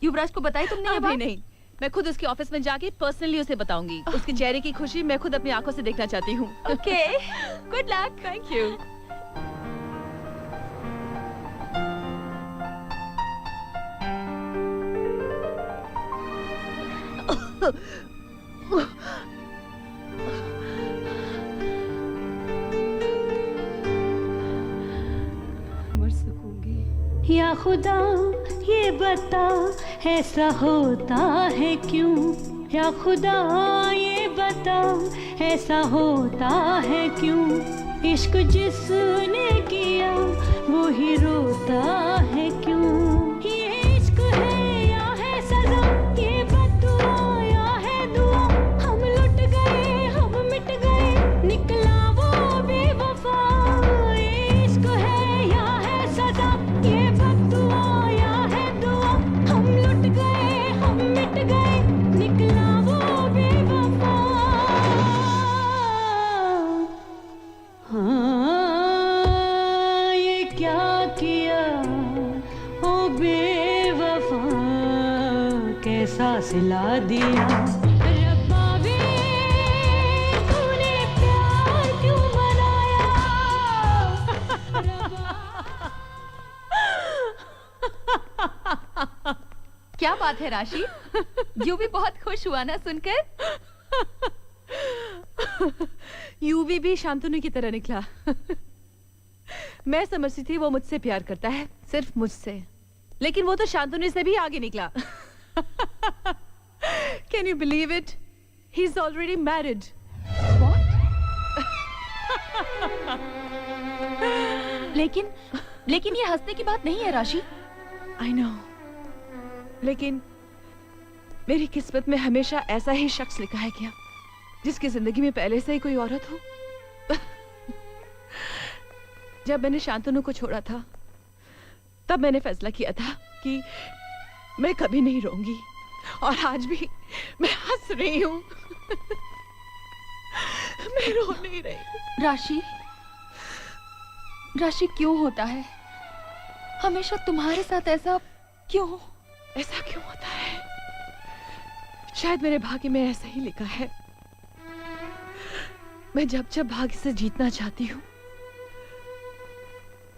Speaker 12: युवराज को बताई तुमने ये बात?
Speaker 4: नहीं, मैं खुद उसके ऑफिस में जाके पर्सनली उसे बताऊंगी। उसके चेहरे की खुशी मैं खुद अपनी आंखों से देखना चाहती हूँ।
Speaker 12: Okay, good luck.
Speaker 4: Thank you.
Speaker 14: या खुदा ये बता ऐसा होता है क्यों, या खुदा ये बता ऐसा होता है क्यों, इश्क जिसने किया वो ही रोता है क्यों। ये इश्क है या है सजा, ये बददुआ या है दुआ, हम लुट गए हम मिट गए निकला वो बेवफा। ये इश्क है या है सजा, ये बददुआ या है दुआ, हम लुट गए हम मिट गए निकला वो बेवफा। हाँ ये क्या किया ओ बेवफा, कैसा सिला दिया रब्बा वे, तूने प्यार क्यों बनाया।
Speaker 12: क्या बात है राशि? यू भी बहुत खुश हुआ ना सुनकर?
Speaker 4: यूवी भी शांतनु की तरह निकला। मैं समझती थी वो मुझसे प्यार करता है, सिर्फ मुझसे, लेकिन वो तो शांतनु से भी आगे निकला। Can you believe it? He's already married.
Speaker 12: लेकिन ये हंसने की बात नहीं है राशि।
Speaker 4: I know. लेकिन मेरी किस्मत में हमेशा ऐसा ही शख्स लिखा है क्या, जिसकी जिंदगी में पहले से ही कोई औरत हो। जब मैंने शांतनु को छोड़ा था, तब मैंने फैसला किया था कि मैं कभी नहीं रोऊंगी, और आज भी मैं हंस रही हूँ। मैं रो नहीं रही।
Speaker 12: राशि क्यों होता है हमेशा तुम्हारे साथ ऐसा? क्यों
Speaker 4: ऐसा क्यों होता है? शायद मेरे भाग्य में ऐसा ही लिखा है। मैं जब जब भाग्य से जीतना चाहती हूँ,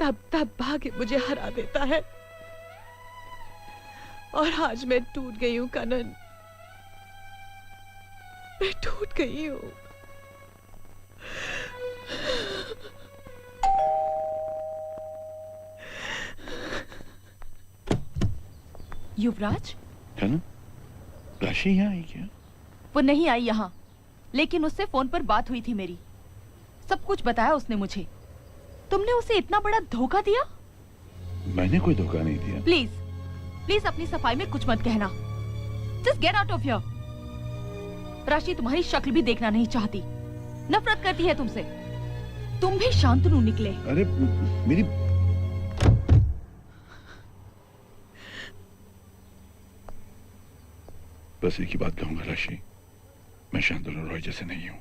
Speaker 4: तब तब भाग्य मुझे हरा देता है। और आज मैं टूट गई हूँ कनन, मैं टूट गई हूँ।
Speaker 12: युवराज,
Speaker 5: कनन, राशि यहाँ आई क्या?
Speaker 12: वो नहीं आई यहाँ, लेकिन उससे फोन पर बात हुई थी मेरी। सब कुछ बताया उसने मुझे। तुमने उसे इतना बड़ा धोखा दिया?
Speaker 5: मैंने कोई धोखा नहीं दिया।
Speaker 12: प्लीज प्लीज अपनी सफाई में कुछ मत कहना। Just get out of here. राशि तुम्हारी शक्ल भी देखना नहीं चाहती, नफरत करती है तुमसे। तुम भी शांतनु निकले।
Speaker 5: अरे मेरी बस एक ही बात कहूंगा राशि, मैं शांतनु रॉय जैसे नहीं हूं।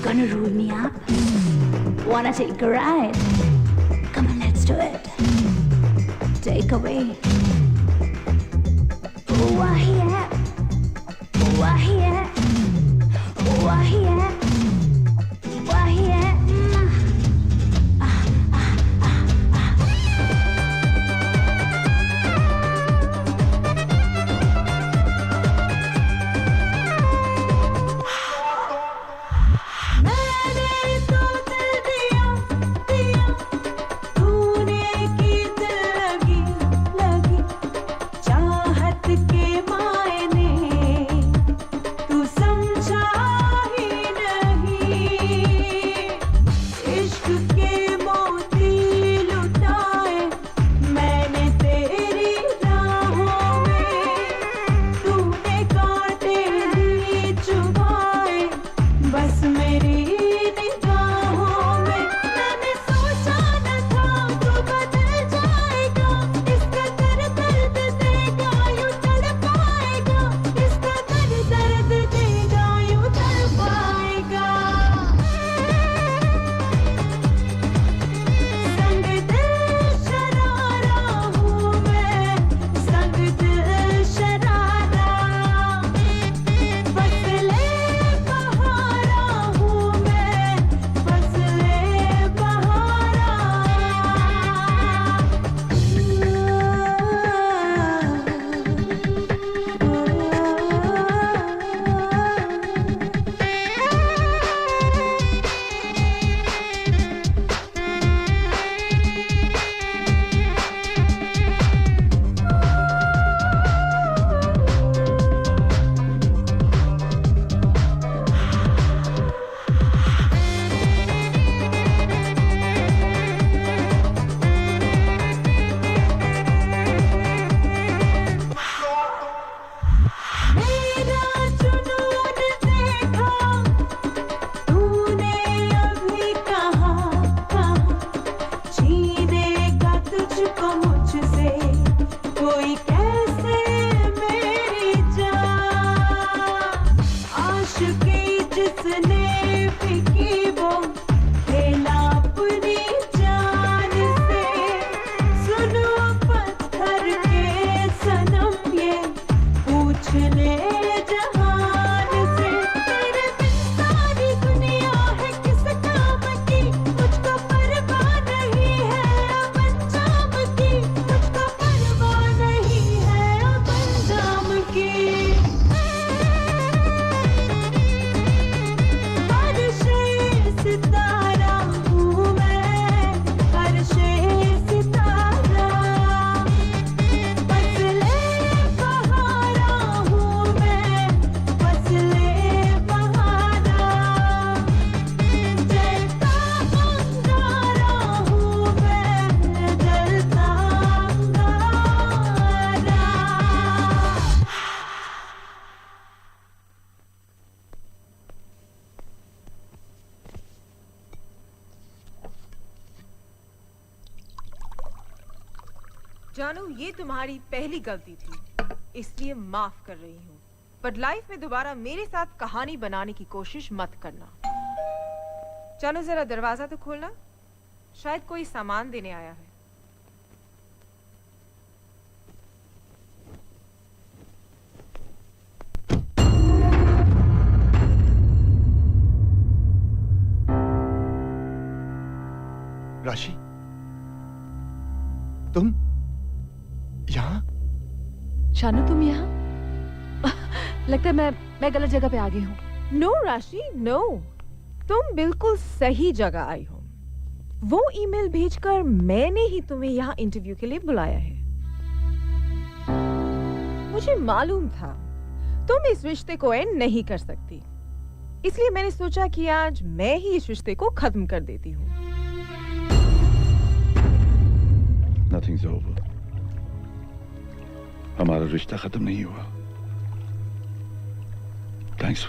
Speaker 14: Gonna rule me up? Wanna take a ride? Come on, let's do it. Take away. Wahia, wahia, wahia, wahia.
Speaker 7: जानू, ये तुम्हारी पहली गलती थी, इसलिए माफ कर रही हूँ। पर लाइफ में दोबारा मेरे साथ कहानी बनाने की कोशिश मत करना। जानू, जरा दरवाजा तो खोलना, शायद कोई सामान देने आया है।
Speaker 3: राशि, तुम यहाँ?
Speaker 4: शानू, तुम यहाँ? लगता है मैं गलत जगह पे आ गई हूँ।
Speaker 7: नो राशि, नो, तुम बिल्कुल सही जगह आई हो। वो ईमेल भेजकर मैंने ही तुम्हें यहाँ इंटरव्यू के लिए बुलाया है। मुझे मालूम था तुम इस रिश्ते को एंड नहीं कर सकती, इसलिए मैंने सोचा कि आज मैं ही इस रिश्ते को खत्म कर देती हूँ।
Speaker 5: Nothing's over. हमारा रिश्ता खत्म नहीं हुआ। Thanks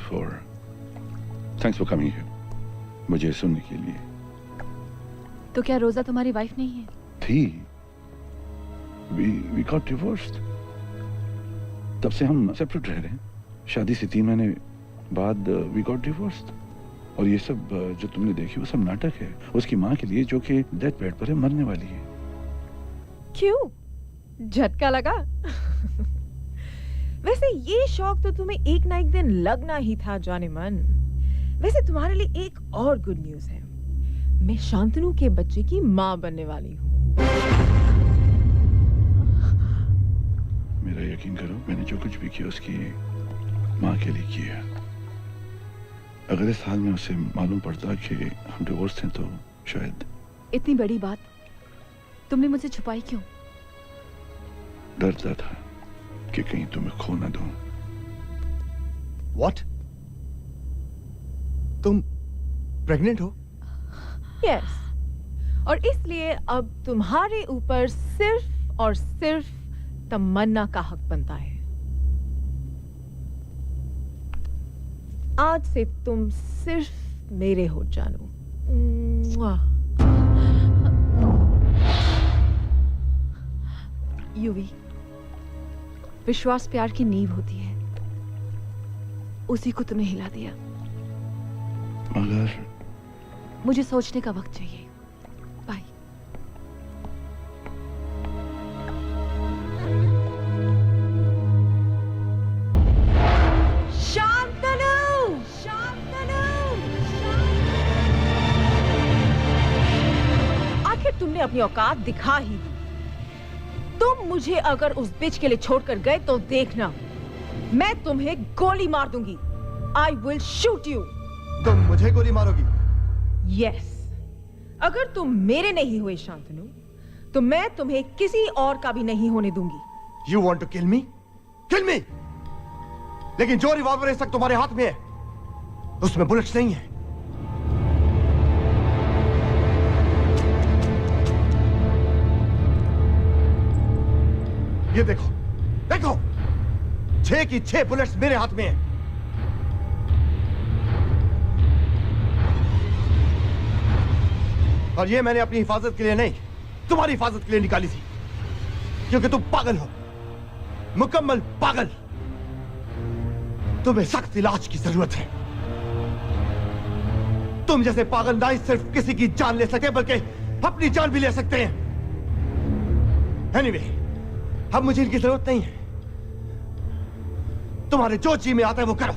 Speaker 5: for coming here. मुझे सुनने के लिए।
Speaker 4: तो क्या रोजा तुम्हारी वाइफ नहीं है?
Speaker 5: थी। We got divorced. तब से हम सेपरेट रह रहे हैं। शादी से 3 महीने बाद we got divorced. और ये सब जो तुमने देखी वो सब नाटक है उसकी माँ के लिए, जो कि डेथ बेड पर है, मरने वाली है।
Speaker 7: क्यों? झटका लगा? वैसे ये शौक तो तुम्हें एक ना एक दिन लगना ही था, जाने मन। वैसे तुम्हारे लिए एक और गुड न्यूज़ है। मैं शांतनु के बच्चे की माँ बनने वाली हूँ।
Speaker 5: मेरा यकीन करो, मैंने जो कुछ भी किया उसकी माँ के लिए किया। अगर इस हाल में उसे मालूम पड़ता कि हम डिवोर्स थे तो शायद।
Speaker 4: इतनी बड़ी बात तुमने मुझसे छुपाई क्यों?
Speaker 5: डरता था कि कहीं तुम्हें खो ना दूं।
Speaker 3: What? तुम प्रेग्नेंट हो?
Speaker 7: यस, और इसलिए अब तुम्हारे ऊपर सिर्फ और सिर्फ तमन्ना का हक बनता है। आज से तुम सिर्फ मेरे हो, जानू।
Speaker 4: यूवी, विश्वास प्यार की नींव होती है, उसी को तुमने हिला दिया।
Speaker 5: मगर
Speaker 4: मुझे सोचने का वक्त चाहिए। बाय।
Speaker 7: शांतनु! शांतनु! आखिर तुमने अपनी औकात दिखा ही दी। तुम मुझे अगर उस बिच के लिए छोड़कर गए तो देखना, मैं तुम्हें गोली मार दूंगी। I will shoot you.
Speaker 3: तुम मुझे गोली मारोगी?
Speaker 7: Yes. अगर तुम मेरे नहीं हुए शांतनु, तो मैं तुम्हें किसी और का भी नहीं होने दूंगी।
Speaker 3: You want to kill me? Kill me! लेकिन जो रिवॉल्वर इस तक तुम्हारे हाथ में है, उसमें बुलेट्स नहीं है। ये देखो, देखो, 6 की 6 बुलेट्स मेरे हाथ में हैं। और ये मैंने अपनी हिफाजत के लिए नहीं, तुम्हारी हिफाजत के लिए निकाली थी, क्योंकि तुम पागल हो, मुकम्मल पागल। तुम्हें सख्त इलाज की जरूरत है। तुम जैसे पागल ना ही सिर्फ किसी की जान ले सके, बल्कि अपनी जान भी ले सकते हैं। Anyway, अब मुझे इनकी जरूरत नहीं है। तुम्हारे जो जी में आता है वो करो।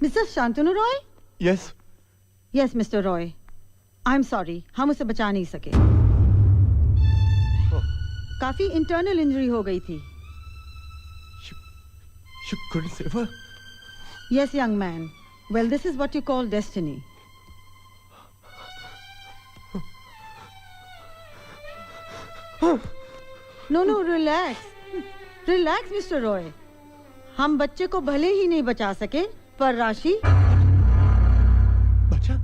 Speaker 16: Mister Shantanu Roy?
Speaker 3: Yes
Speaker 16: yes mister Roy, I am sorry, हम उसे बचा नहीं सके। काफी इंटरनल इंजरी हो गई थी।
Speaker 3: You couldn't save her?
Speaker 16: Yes, young man. Well, this is what you call destiny. No, no, relax. Relax, Mr. Roy. हम बच्चे को भले ही नहीं बचा सके, पर राशि
Speaker 3: बच्चा?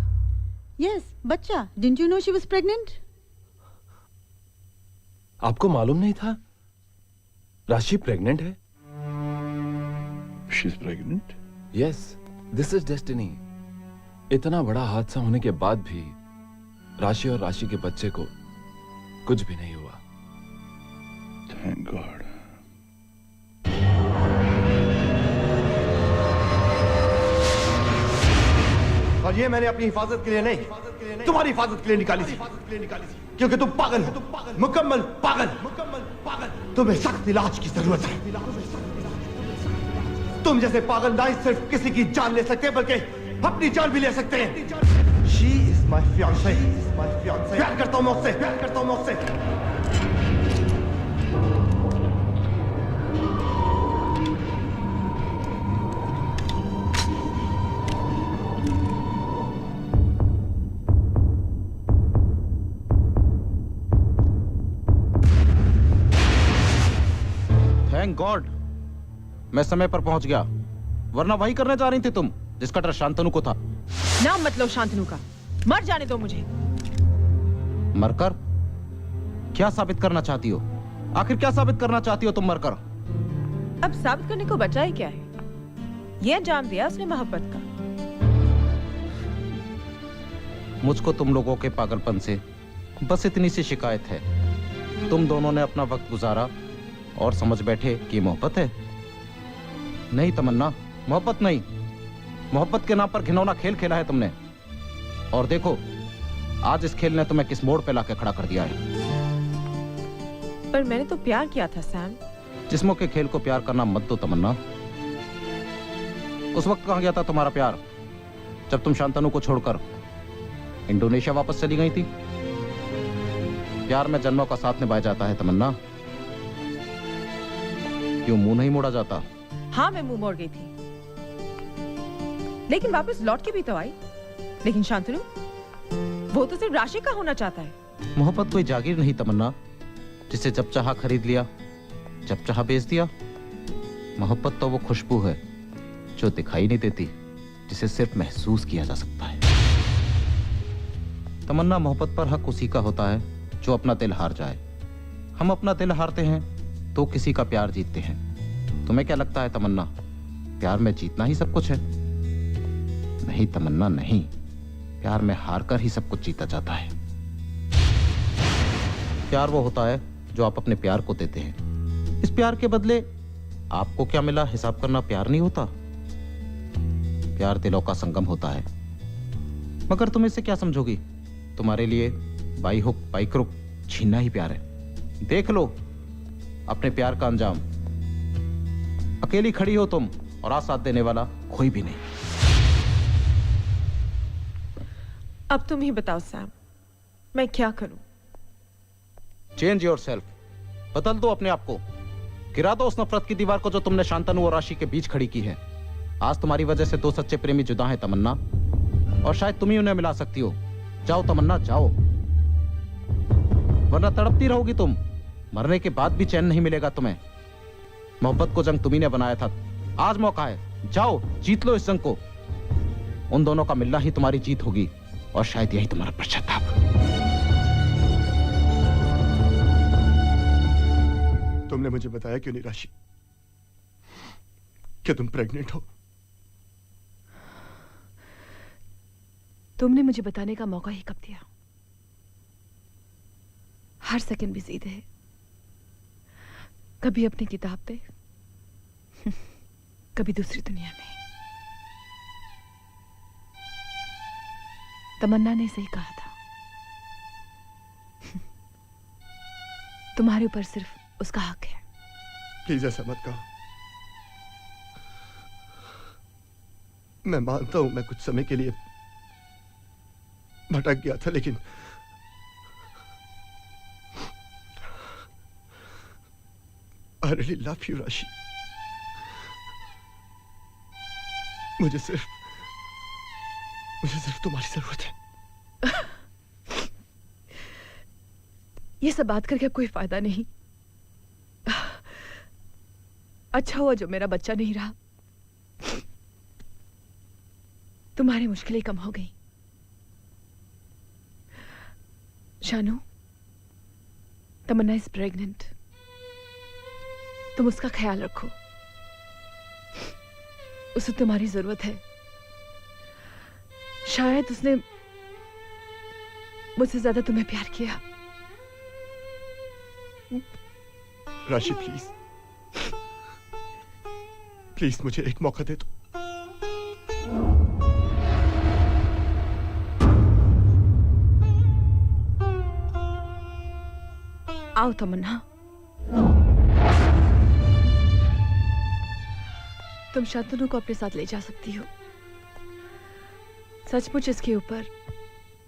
Speaker 16: Yes, बच्चा. Didn't you know she was pregnant?
Speaker 2: आपको मालूम नहीं था राशि प्रेग्नेंट है?
Speaker 5: She's pregnant?
Speaker 2: Yes, this is destiny. इतना बड़ा हादसा होने के बाद भी राशि और राशि के बच्चे को कुछ भी नहीं हुआ।
Speaker 5: Thank God.
Speaker 3: और ये मैंने अपनी हिफाजत के लिए नहीं, तुम्हारी हिफाजत के लिए निकाली थी, क्योंकि तुम पागल हो, मुकम्मल पागल। तुम्हें सख्त इलाज की जरूरत है। तुम जैसे पागल ना ही सिर्फ किसी की जान ले सकते बल्कि अपनी जान भी ले सकते हैं। She is my fiancée. प्यार करता हूं मैं उससे, प्यार करता हूं मैं उससे।
Speaker 1: थैंक गॉड मैं समय पर पहुंच गया, वरना वही करने जा रही थी तुम जिसका डर शांतनु को था।
Speaker 7: नाम मत लो शांतनु का, मर जाने दो मुझे।
Speaker 1: मरकर क्या साबित करना चाहती हो? आखिर क्या साबित करना चाहती हो तुम मरकर?
Speaker 7: अब साबित करने को बचा ही क्या है? ये अंजाम दिया उसने मोहब्बत का।
Speaker 1: मुझको तुम लोगों के पागलपन से बस इतनी सी शिकायत है, तुम दोनों ने अपना वक्त गुजारा और समझ बैठे कि मोहब्बत है। नहीं तमन्ना, मोहब्बत नहीं। मोहब्बत के नाम पर घिनौना खेल खेला है तुमने, और देखो आज इस खेल ने तुम्हें किस मोड़ पे लाके खड़ा कर दिया है।
Speaker 7: पर मैंने तो प्यार किया था सैम।
Speaker 1: जिस्मों के खेल को प्यार करना मत दो तमन्ना। उस वक्त कहां गया था तुम्हारा प्यार जब तुम शांतनु को छोड़कर इंडोनेशिया वापस चली गई थी? प्यार में जन्मों का साथ निभाया जाता है तमन्ना, क्यों मुंह नहीं मोड़ा जाता?
Speaker 7: हाँ मैं मुंह मोड़ गई थी, लेकिन वापस लौट के भी तो आई। लेकिन शांतनु वो तो सिर्फ राशि का होना चाहता है।
Speaker 1: मोहब्बत कोई जागीर नहीं तमन्ना, जिसे जब चाहा खरीद लिया, जब चाहा बेच दिया। मोहब्बत तो वो खुशबू है जो दिखाई नहीं देती, जिसे सिर्फ महसूस किया जा सकता है। तमन्ना, मोहब्बत पर हक उसी का होता है जो अपना दिल हार जाए। हम अपना दिल हारते हैं तो किसी का प्यार जीतते हैं। तुम्हें क्या लगता है तमन्ना, प्यार में जीतना ही सब कुछ है? नहीं तमन्ना, नहीं। प्यार में हारकर ही सब कुछ जीता जाता है। प्यार वो होता है जो आप अपने प्यार को देते हैं। इस प्यार के बदले आपको क्या मिला हिसाब करना प्यार नहीं होता। प्यार दिलों का संगम होता है। मगर तुम इसे क्या समझोगी? तुम्हारे लिए बाई हुक बाई क्रुक छीनना ही प्यार है। देख लो अपने प्यार का अंजाम। अकेली खड़ी हो तुम और आज साथ देने वाला कोई भी नहीं।
Speaker 7: अब तुम ही बताओ सैम, मैं क्या करूं?
Speaker 1: चेंज योर सेल्फ, बदल दो अपने आप को। गिरा दो उस नफरत की दीवार को जो तुमने शांतनु और राशि के बीच खड़ी की है। आज तुम्हारी वजह से दो सच्चे प्रेमी जुदा हैं तमन्ना, और शायद तुम ही उन्हें मिला सकती हो। जाओ तमन्ना, जाओ, वरना तड़पती रहोगी तुम। मरने के बाद भी चैन नहीं मिलेगा तुम्हें। मोहब्बत को जंग तुम्ही ने बनाया था, आज मौका है, जाओ जीत लो इस जंग को। उन दोनों का मिलना ही तुम्हारी जीत होगी, और शायद यही तुम्हारा पश्चाताप।
Speaker 3: तुमने मुझे बताया क्यों नहीं राशि कि तुम प्रेग्नेंट हो?
Speaker 4: तुमने मुझे बताने का मौका ही कब दिया? हर सेकंड भी सीधे है, कभी अपनी किताब पे, कभी दूसरी दुनिया में। तमन्ना ने सही कहा था, तुम्हारे ऊपर सिर्फ उसका हक है।
Speaker 3: प्लीज ऐसा मत कहो। मैं मानता हूं मैं कुछ समय के लिए भटक गया था, लेकिन I really love you, राशि। मुझे सिर्फ तुम्हारी जरूरत है।
Speaker 4: ये सब बात करके कोई फायदा नहीं। अच्छा हुआ जो मेरा बच्चा नहीं रहा, तुम्हारी मुश्किलें कम हो गई। शानू, तमन्ना इज प्रेग्नेंट, तुम उसका ख्याल रखो, उसे तुम्हारी जरूरत है। शायद उसने मुझसे ज्यादा तुम्हें प्यार किया।
Speaker 3: राशि प्लीज मुझे एक मौका दे दो।
Speaker 4: आओ तमन्ना, तुम शांतनु को अपने साथ ले जा सकती हो। सचमुच इसके ऊपर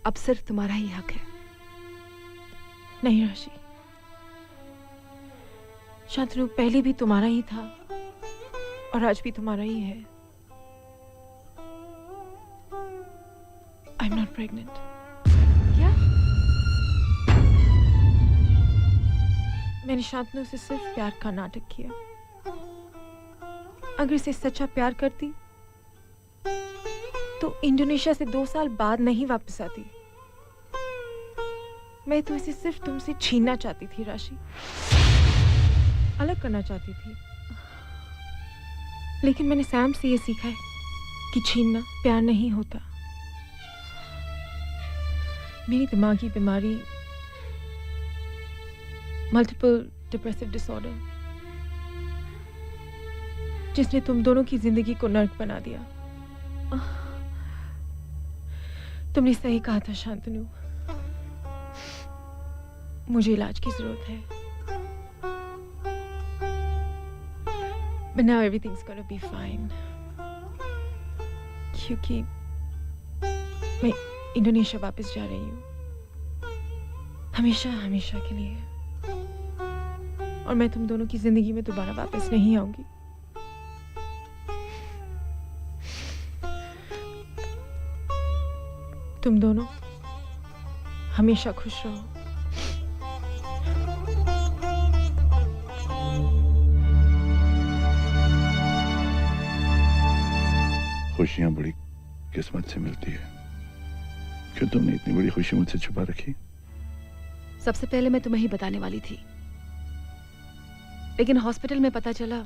Speaker 4: अब सिर्फ तुम्हारा ही हक है।
Speaker 7: नहीं राशि, शांतनु पहले भी तुम्हारा ही था और आज भी तुम्हारा ही है। I am not pregnant.
Speaker 4: क्या?
Speaker 7: मैंने शांतनु से सिर्फ प्यार का नाटक किया। अगर इसे सच्चा प्यार करती तो इंडोनेशिया से 2 साल बाद नहीं वापस आती। मैं तो इसे सिर्फ तुमसे छीनना चाहती थी राशि, अलग करना चाहती थी। लेकिन मैंने सैम से ये सीखा है कि छीनना प्यार नहीं होता। मेरी दिमागी बीमारी मल्टीपल डिप्रेसिव डिसऑर्डर, जिसने तुम दोनों की जिंदगी को नर्क बना दिया। तुमने सही कहा था शांतनु, मुझे इलाज की जरूरत है। But now everything's gonna be fine, क्योंकि मैं इंडोनेशिया वापस जा रही हूँ, हमेशा हमेशा के लिए। और मैं तुम दोनों की जिंदगी में दोबारा वापस नहीं आऊंगी। तुम दोनों हमेशा खुश रहो।
Speaker 5: खुशियां बड़ी किस्मत से मिलती है। क्यों तुमने इतनी बड़ी खुशी मुझसे छुपा रखी?
Speaker 4: सबसे पहले मैं तुम्हें ही बताने वाली थी, लेकिन हॉस्पिटल में पता चला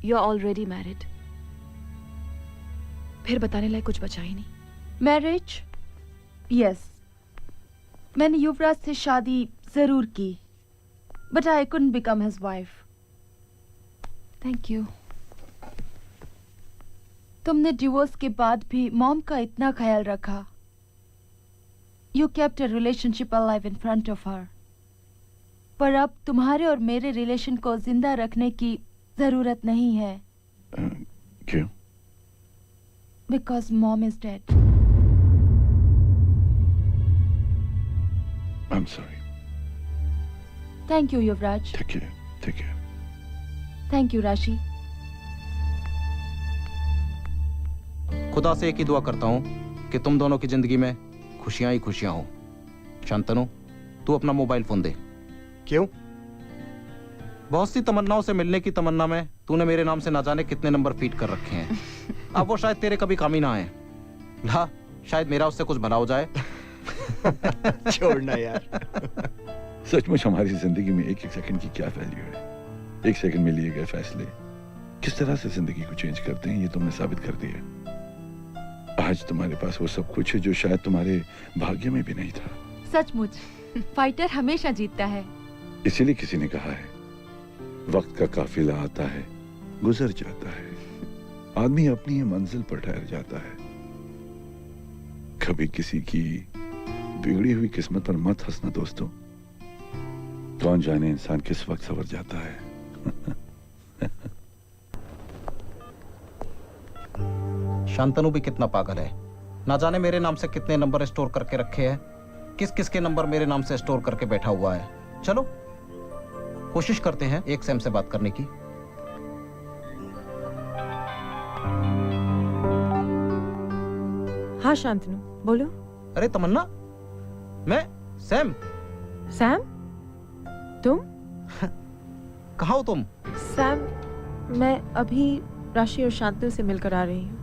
Speaker 4: यू आर ऑलरेडी मैरिड। फिर बताने लायक कुछ बचा ही नहीं।
Speaker 12: मैरिज? यस, मैंने युवराज से शादी जरूर की, but I couldn't become his wife.
Speaker 4: Thank you.
Speaker 12: तुमने डिवोर्स के बाद भी मॉम का इतना ख्याल रखा। You kept a relationship alive in front of her. पर अब तुम्हारे और मेरे रिलेशन को जिंदा रखने की जरूरत नहीं है।
Speaker 5: क्यों?
Speaker 12: Because mom is dead.
Speaker 5: I am sorry.
Speaker 12: Thank you Yuvraj.
Speaker 5: Take care.
Speaker 12: Thank you Rashi.
Speaker 1: खुदा से एक ही दुआ करता हूँ कि तुम दोनों की जिंदगी में खुशियां ही खुशियां हो। शांतनु, तू अपना मोबाइल फोन दे।
Speaker 3: क्यों?
Speaker 1: बहुत सी तमन्नाओं से मिलने की तमन्ना में तूने मेरे नाम से ना जाने कितने नंबर फीड कर रखे हैं। अब वो शायद तेरे कभी काम ही ना आए। ला, शायद मेरा उससे कुछ भला हो जाए।
Speaker 3: छोड़ना यार।
Speaker 5: सचमुच हमारी जिंदगी में एक एक सेकंड की क्या वैल्यू है। एक सेकंड में लिए गए फैसले किस तरह से जिंदगी को चेंज करते हैं, ये तुमने साबित कर दिया। आज तुम्हारे पास वो सब कुछ है जो शायद तुम्हारे भाग्य में भी नहीं था।
Speaker 12: सचमुच फाइटर हमेशा जीतता है।
Speaker 5: इसीलिए किसी ने कहा है, वक्त का काफिला आता है, गुजर जाता है, आदमी अपनी ही मंजिल पर ठहर जाता है। कभी किसी की बिगड़ी हुई किस्मत पर मत हंसना दोस्तों। कौन जाने इंसान किस वक्त सवर जाता है।
Speaker 1: शांतनु भी कितना पागल है, ना जाने मेरे नाम से कितने नंबर स्टोर करके रखे हैं, किस किस के नंबर मेरे नाम से स्टोर करके बैठा हुआ है। चलो कोशिश करते हैं एक सैम से बात करने की।
Speaker 7: हाँ शांतनु, बोलो।
Speaker 1: अरे तमन्ना, मैं सैम।
Speaker 7: सैम? तुम?
Speaker 1: कहाँ हो तुम?
Speaker 7: सैम, मैं अभी राशि और शांतनु से मिलकर आ रही हूँ।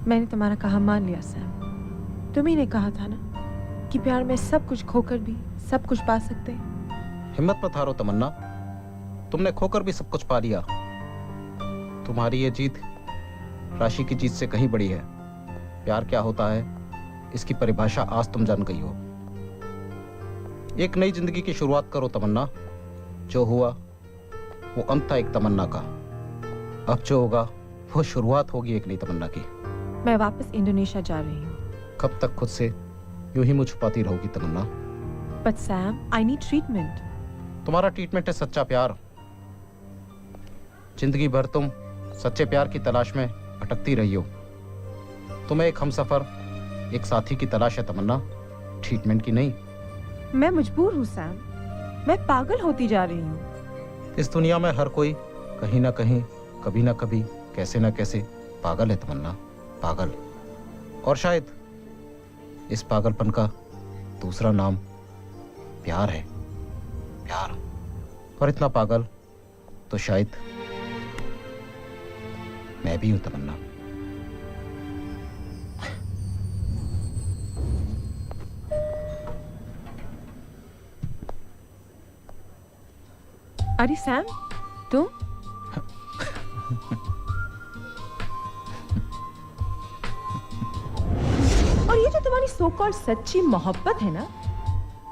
Speaker 7: मैंने तुम्हारा कहा मान लिया सैम। तुम ही ने कहा था ना कि प्यार में सब कुछ खोकर भी सब कुछ पा सकते हैं।
Speaker 1: हिम्मत मत हारो तमन्ना, तुमने खोकर भी सब कुछ पा लिया। तुम्हारी ये जीत राशि की जीत से कहीं बड़ी है। प्यार क्या होता है इसकी परिभाषा आज तुम जान गई हो। एक नई जिंदगी की शुरुआत करो तमन्ना। जो हुआ वो अंत था एक तमन्ना का, अब जो होगा वो शुरुआत होगी एक नई तमन्ना की।
Speaker 7: मैं वापस इंडोनेशिया जा रही हूँ।
Speaker 1: कब तक खुद से यूं ही मुझ छुपाती रहोगी Tamanna?
Speaker 7: But Sam, I need treatment.
Speaker 1: तुम्हारा ट्रीटमेंट है सच्चा प्यार। जिंदगी भर तुम सच्चे प्यार की तलाश में भटकती रही हो। तुम्हें एक हमसफर, एक साथी की तलाश है तमन्ना, ट्रीटमेंट की नहीं।
Speaker 7: मैं मजबूर हूँ सैम, मैं पागल होती जा रही हूँ।
Speaker 1: इस दुनिया में हर कोई कहीं ना कहीं, कभी ना कभी, कैसे ना कैसे पागल है तमन्ना, पागल। और शायद इस पागलपन का दूसरा नाम प्यार है, प्यार। और इतना पागल तो शायद मैं भी हूं तमन्ना।
Speaker 7: अरे सैम, तुम? और ये जो तुम्हारी सो कॉल्ड सच्ची मोहब्बत है ना,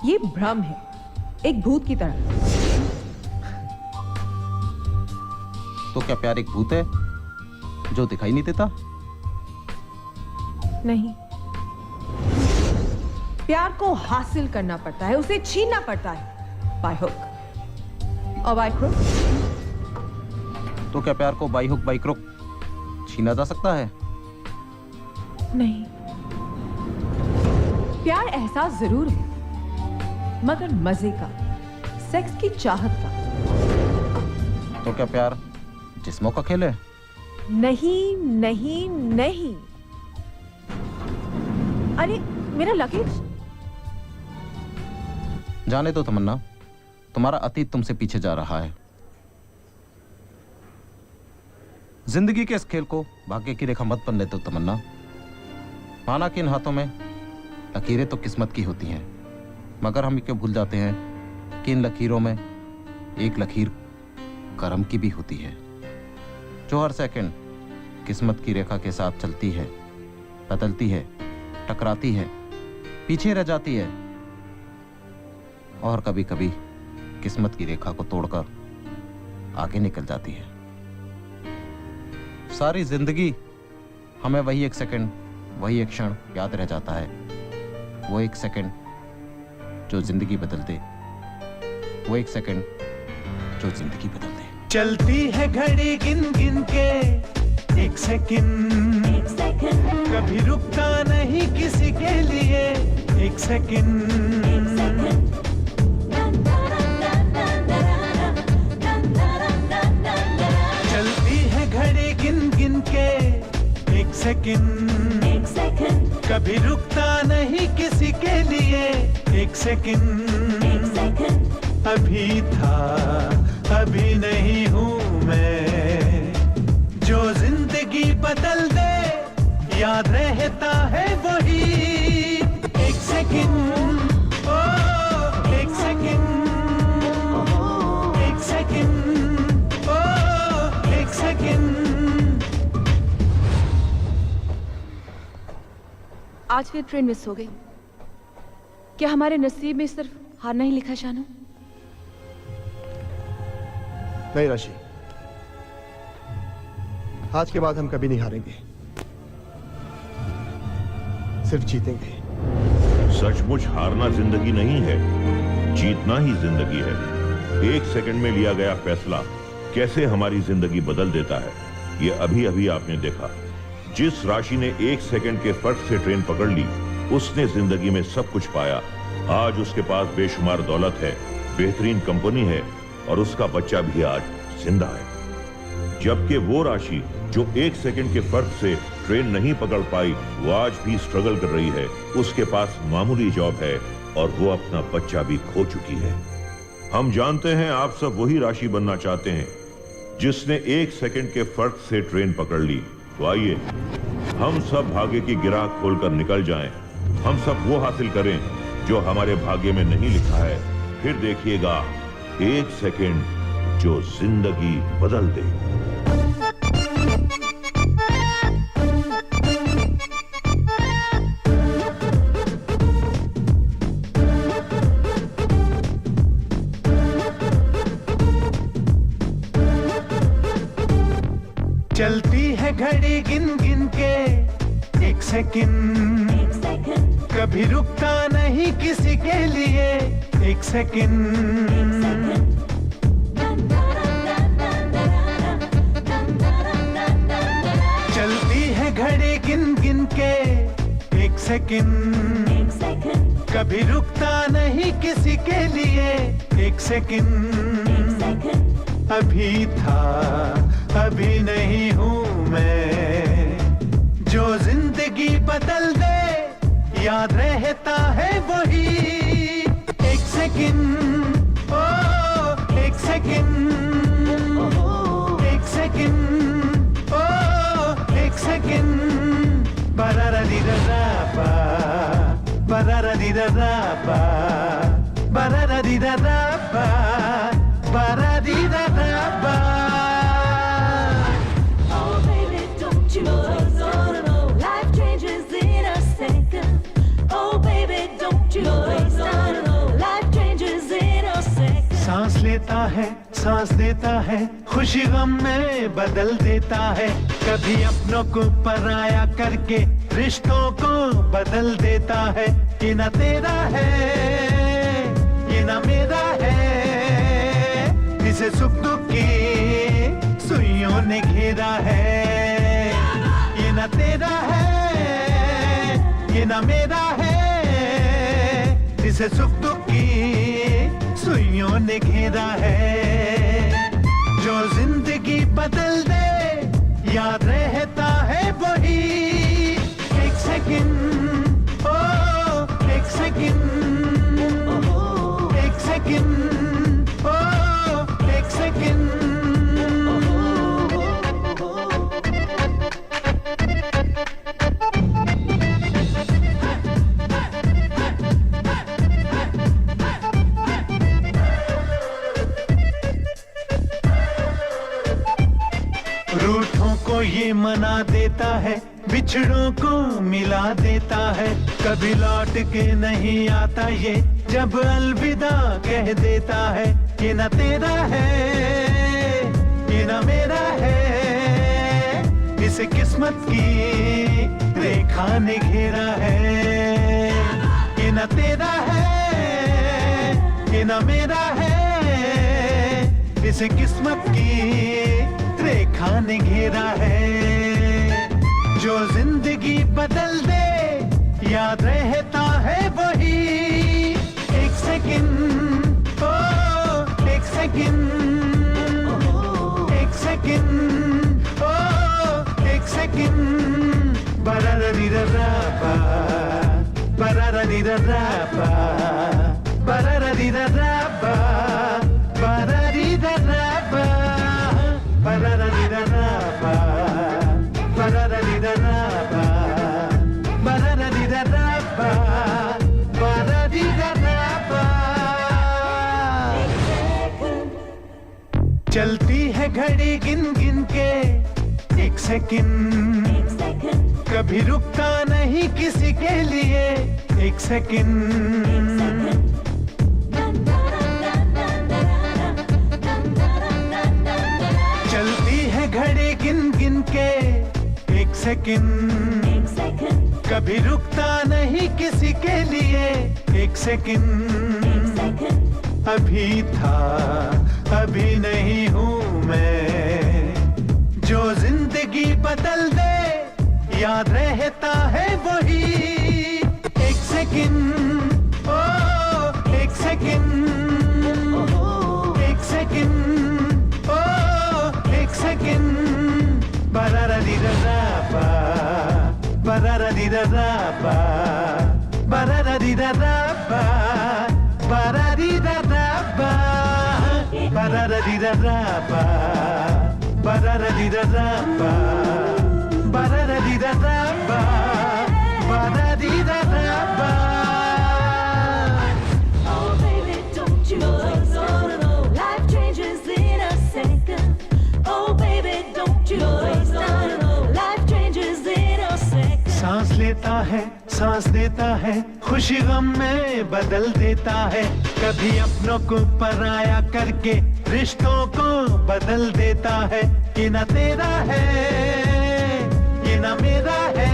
Speaker 7: ये भ्रम है, एक भूत की तरह।
Speaker 1: तो क्या प्यार एक भूत है जो दिखाई नहीं देता?
Speaker 7: नहीं, प्यार को हासिल करना पड़ता है, उसे छीनना पड़ता है, बाय हुक और बाय क्रुक।
Speaker 1: तो क्या प्यार को बाई हुक बाई क्रुक छीना जा सकता है?
Speaker 7: नहीं, प्यार एहसास जरूर है, मगर मजे का, सेक्स की चाहत का।
Speaker 1: तो क्या प्यार जिस्मों का खेल है?
Speaker 7: नहीं नहीं नहीं। अरे मेरा लगेज।
Speaker 1: जाने दो तमन्ना, तुम्हारा अतीत तुमसे पीछे जा रहा है। जिंदगी के इस खेल को भाग्य की रेखा मत बनने दो तमन्ना। माना कि इन हाथों में लकीरें तो किस्मत की होती हैं, मगर हम क्यों भूल जाते हैं कि इन लकीरों में एक लकीर कर्म की भी होती है, जो हर सेकंड किस्मत की रेखा के साथ चलती है, बदलती है, टकराती है, पीछे रह जाती है और कभी कभी किस्मत की रेखा को तोड़कर आगे निकल जाती है। सारी जिंदगी हमें वही एक सेकंड, वही एक क्षण याद रह जाता है, वो एक सेकंड जो जिंदगी बदल दे, वो एक सेकंड जो जिंदगी बदल दे।
Speaker 6: चलती है घड़ी गिन गिन के एक सेकंड, कभी रुकता नहीं किसी के लिए एक सेकंड। चलती है घड़ी गिन गिन के एक सेकंड, कभी रुकता नहीं किसी के लिए एक सेकंड। अभी था अभी नहीं हूँ मैं, जो जिंदगी बदल दे याद रहता है वही एक सेकंड। ओ एक सेकंड, एक सेकंड, ओ एक सेकंड।
Speaker 4: आज फिर ट्रेन मिस हो गई। क्या हमारे नसीब में सिर्फ हारना ही लिखा शानू?
Speaker 3: नहीं राशि, आज के बाद हम कभी नहीं हारेंगे, सिर्फ जीतेंगे।
Speaker 10: सचमुच हारना जिंदगी नहीं है, जीतना ही जिंदगी है। एक सेकंड में लिया गया फैसला कैसे हमारी जिंदगी बदल देता है, ये अभी अभी आपने देखा। जिस राशि ने 1 सेकंड के फर्क से ट्रेन पकड़ ली, उसने जिंदगी में सब कुछ पाया। आज उसके पास बेशुमार दौलत है, बेहतरीन कंपनी है और उसका बच्चा भी आज जिंदा है। जबकि वो राशि जो 1 सेकंड के फर्क से ट्रेन नहीं पकड़ पाई, वो आज भी स्ट्रगल कर रही है। उसके पास मामूली जॉब है और वो अपना बच्चा भी खो चुकी है। हम जानते हैं आप सब वही राशि बनना चाहते हैं जिसने 1 सेकंड के फर्क से ट्रेन पकड़ ली। तो आइए हम सब भाग्य की गिरह खोलकर निकल जाएं। हम सब वो हासिल करें जो हमारे भाग्य में नहीं लिखा है। फिर देखिएगा 1 सेकंड जो जिंदगी बदल दे।
Speaker 6: चलती है घड़ी गिन गिन के 1 सेकंड, कभी रुकता नहीं किसी के लिए 1 सेकंड। चलती है घड़ी गिन गिन के 1 सेकंड, कभी रुकता नहीं किसी के लिए 1 सेकंड। अभी था अभी नहीं हूँ मैं, जो जिंदगी बदल दे याद रहता है वही 1 सेकंड। ओ 1 सेकंड, 1 सेकंड, ओ 1 सेकंड। बरारा दी रा पा, बरारा दी रा पा, बरारा दी रा पा, बरारा दी रा पा। सांस लेता है, सांस देता है, खुशी गम में बदल देता है। कभी अपनों को पराया करके रिश्तों को बदल देता है। ये ना तेरा है, ये ना मेरा है, इसे सुख दुख की सुइयों ने घेरा है। ये ना तेरा है, ये ना मेरा है, इसे सुख दुख की सुइयों ने घेरा है। जो जिंदगी बदल दे याद रहता है वही 1 सेकंड। ओ 1 सेकंड, 1 सेकंड, ओ 1 सेकंड। रूठों को ये मना देता है, बिछड़ों को मिला देता है। कभी लौट के नहीं आता ये, जब अलविदा कह देता है। ये ना तेरा है, ये ना मेरा है, इसे किस्मत की रेखा ने घेरा है। ये ना तेरा है, ये ना मेरा है, इसे किस्मत की रेखा ने घेरा है। जो जिंदगी बदल दे याद रहता है वही 1 सेकंड। ओ 1 सेकंड, 1 सेकंड, ओ 1 सेकंड। बरारा दी रा पा, बरारा दी रा पा, बरारा दी रा पा, बरारा दी रा पा, बरारा दी रा पा, बरारा दी रा पा, बरारा दी रा पा, बरारा दी रा पा। चलती है घड़ी गिन गिन के 1 सेकंड, कभी रुकता नहीं किसी के लिए 1 सेकंड। घड़ी गिन गिन के 1 सेकंड, कभी रुकता नहीं किसी के लिए 1 सेकंड। अभी था अभी नहीं हूँ मैं, जो जिंदगी बदल दे याद रहता है वही एक सेकंड ओ एक सेकंड एक सेकंड ओ एक सेकंड बरारा दी रापा बरारा दी रापा बरारा दी रापा बरारा दी रापा बरारा दी रापा बरारा दी रापा बरारा दी रापा बरारा दी रापा
Speaker 14: Oh baby, don't you think so? Life changes in a second. Oh baby, don't you think so? Life changes in a second.
Speaker 6: सांस लेता है सांस देता है खुशी गम में बदल देता है कभी अपनों को पराया करके रिश्तों को बदल देता है ये ना तेरा है ये ना मेरा है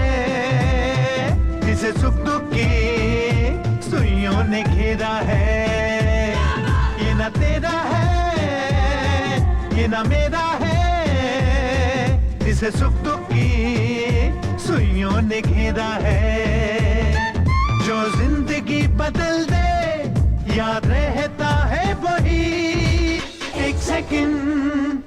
Speaker 6: इसे सुख दुख की सुइयों ने घेरा है ये ना तेरा है ये ना मेरा है इसे सुख दुख की सुइयों ने घेरा है जो जिंदगी बदल दे याद रहता है वही एक सेकंड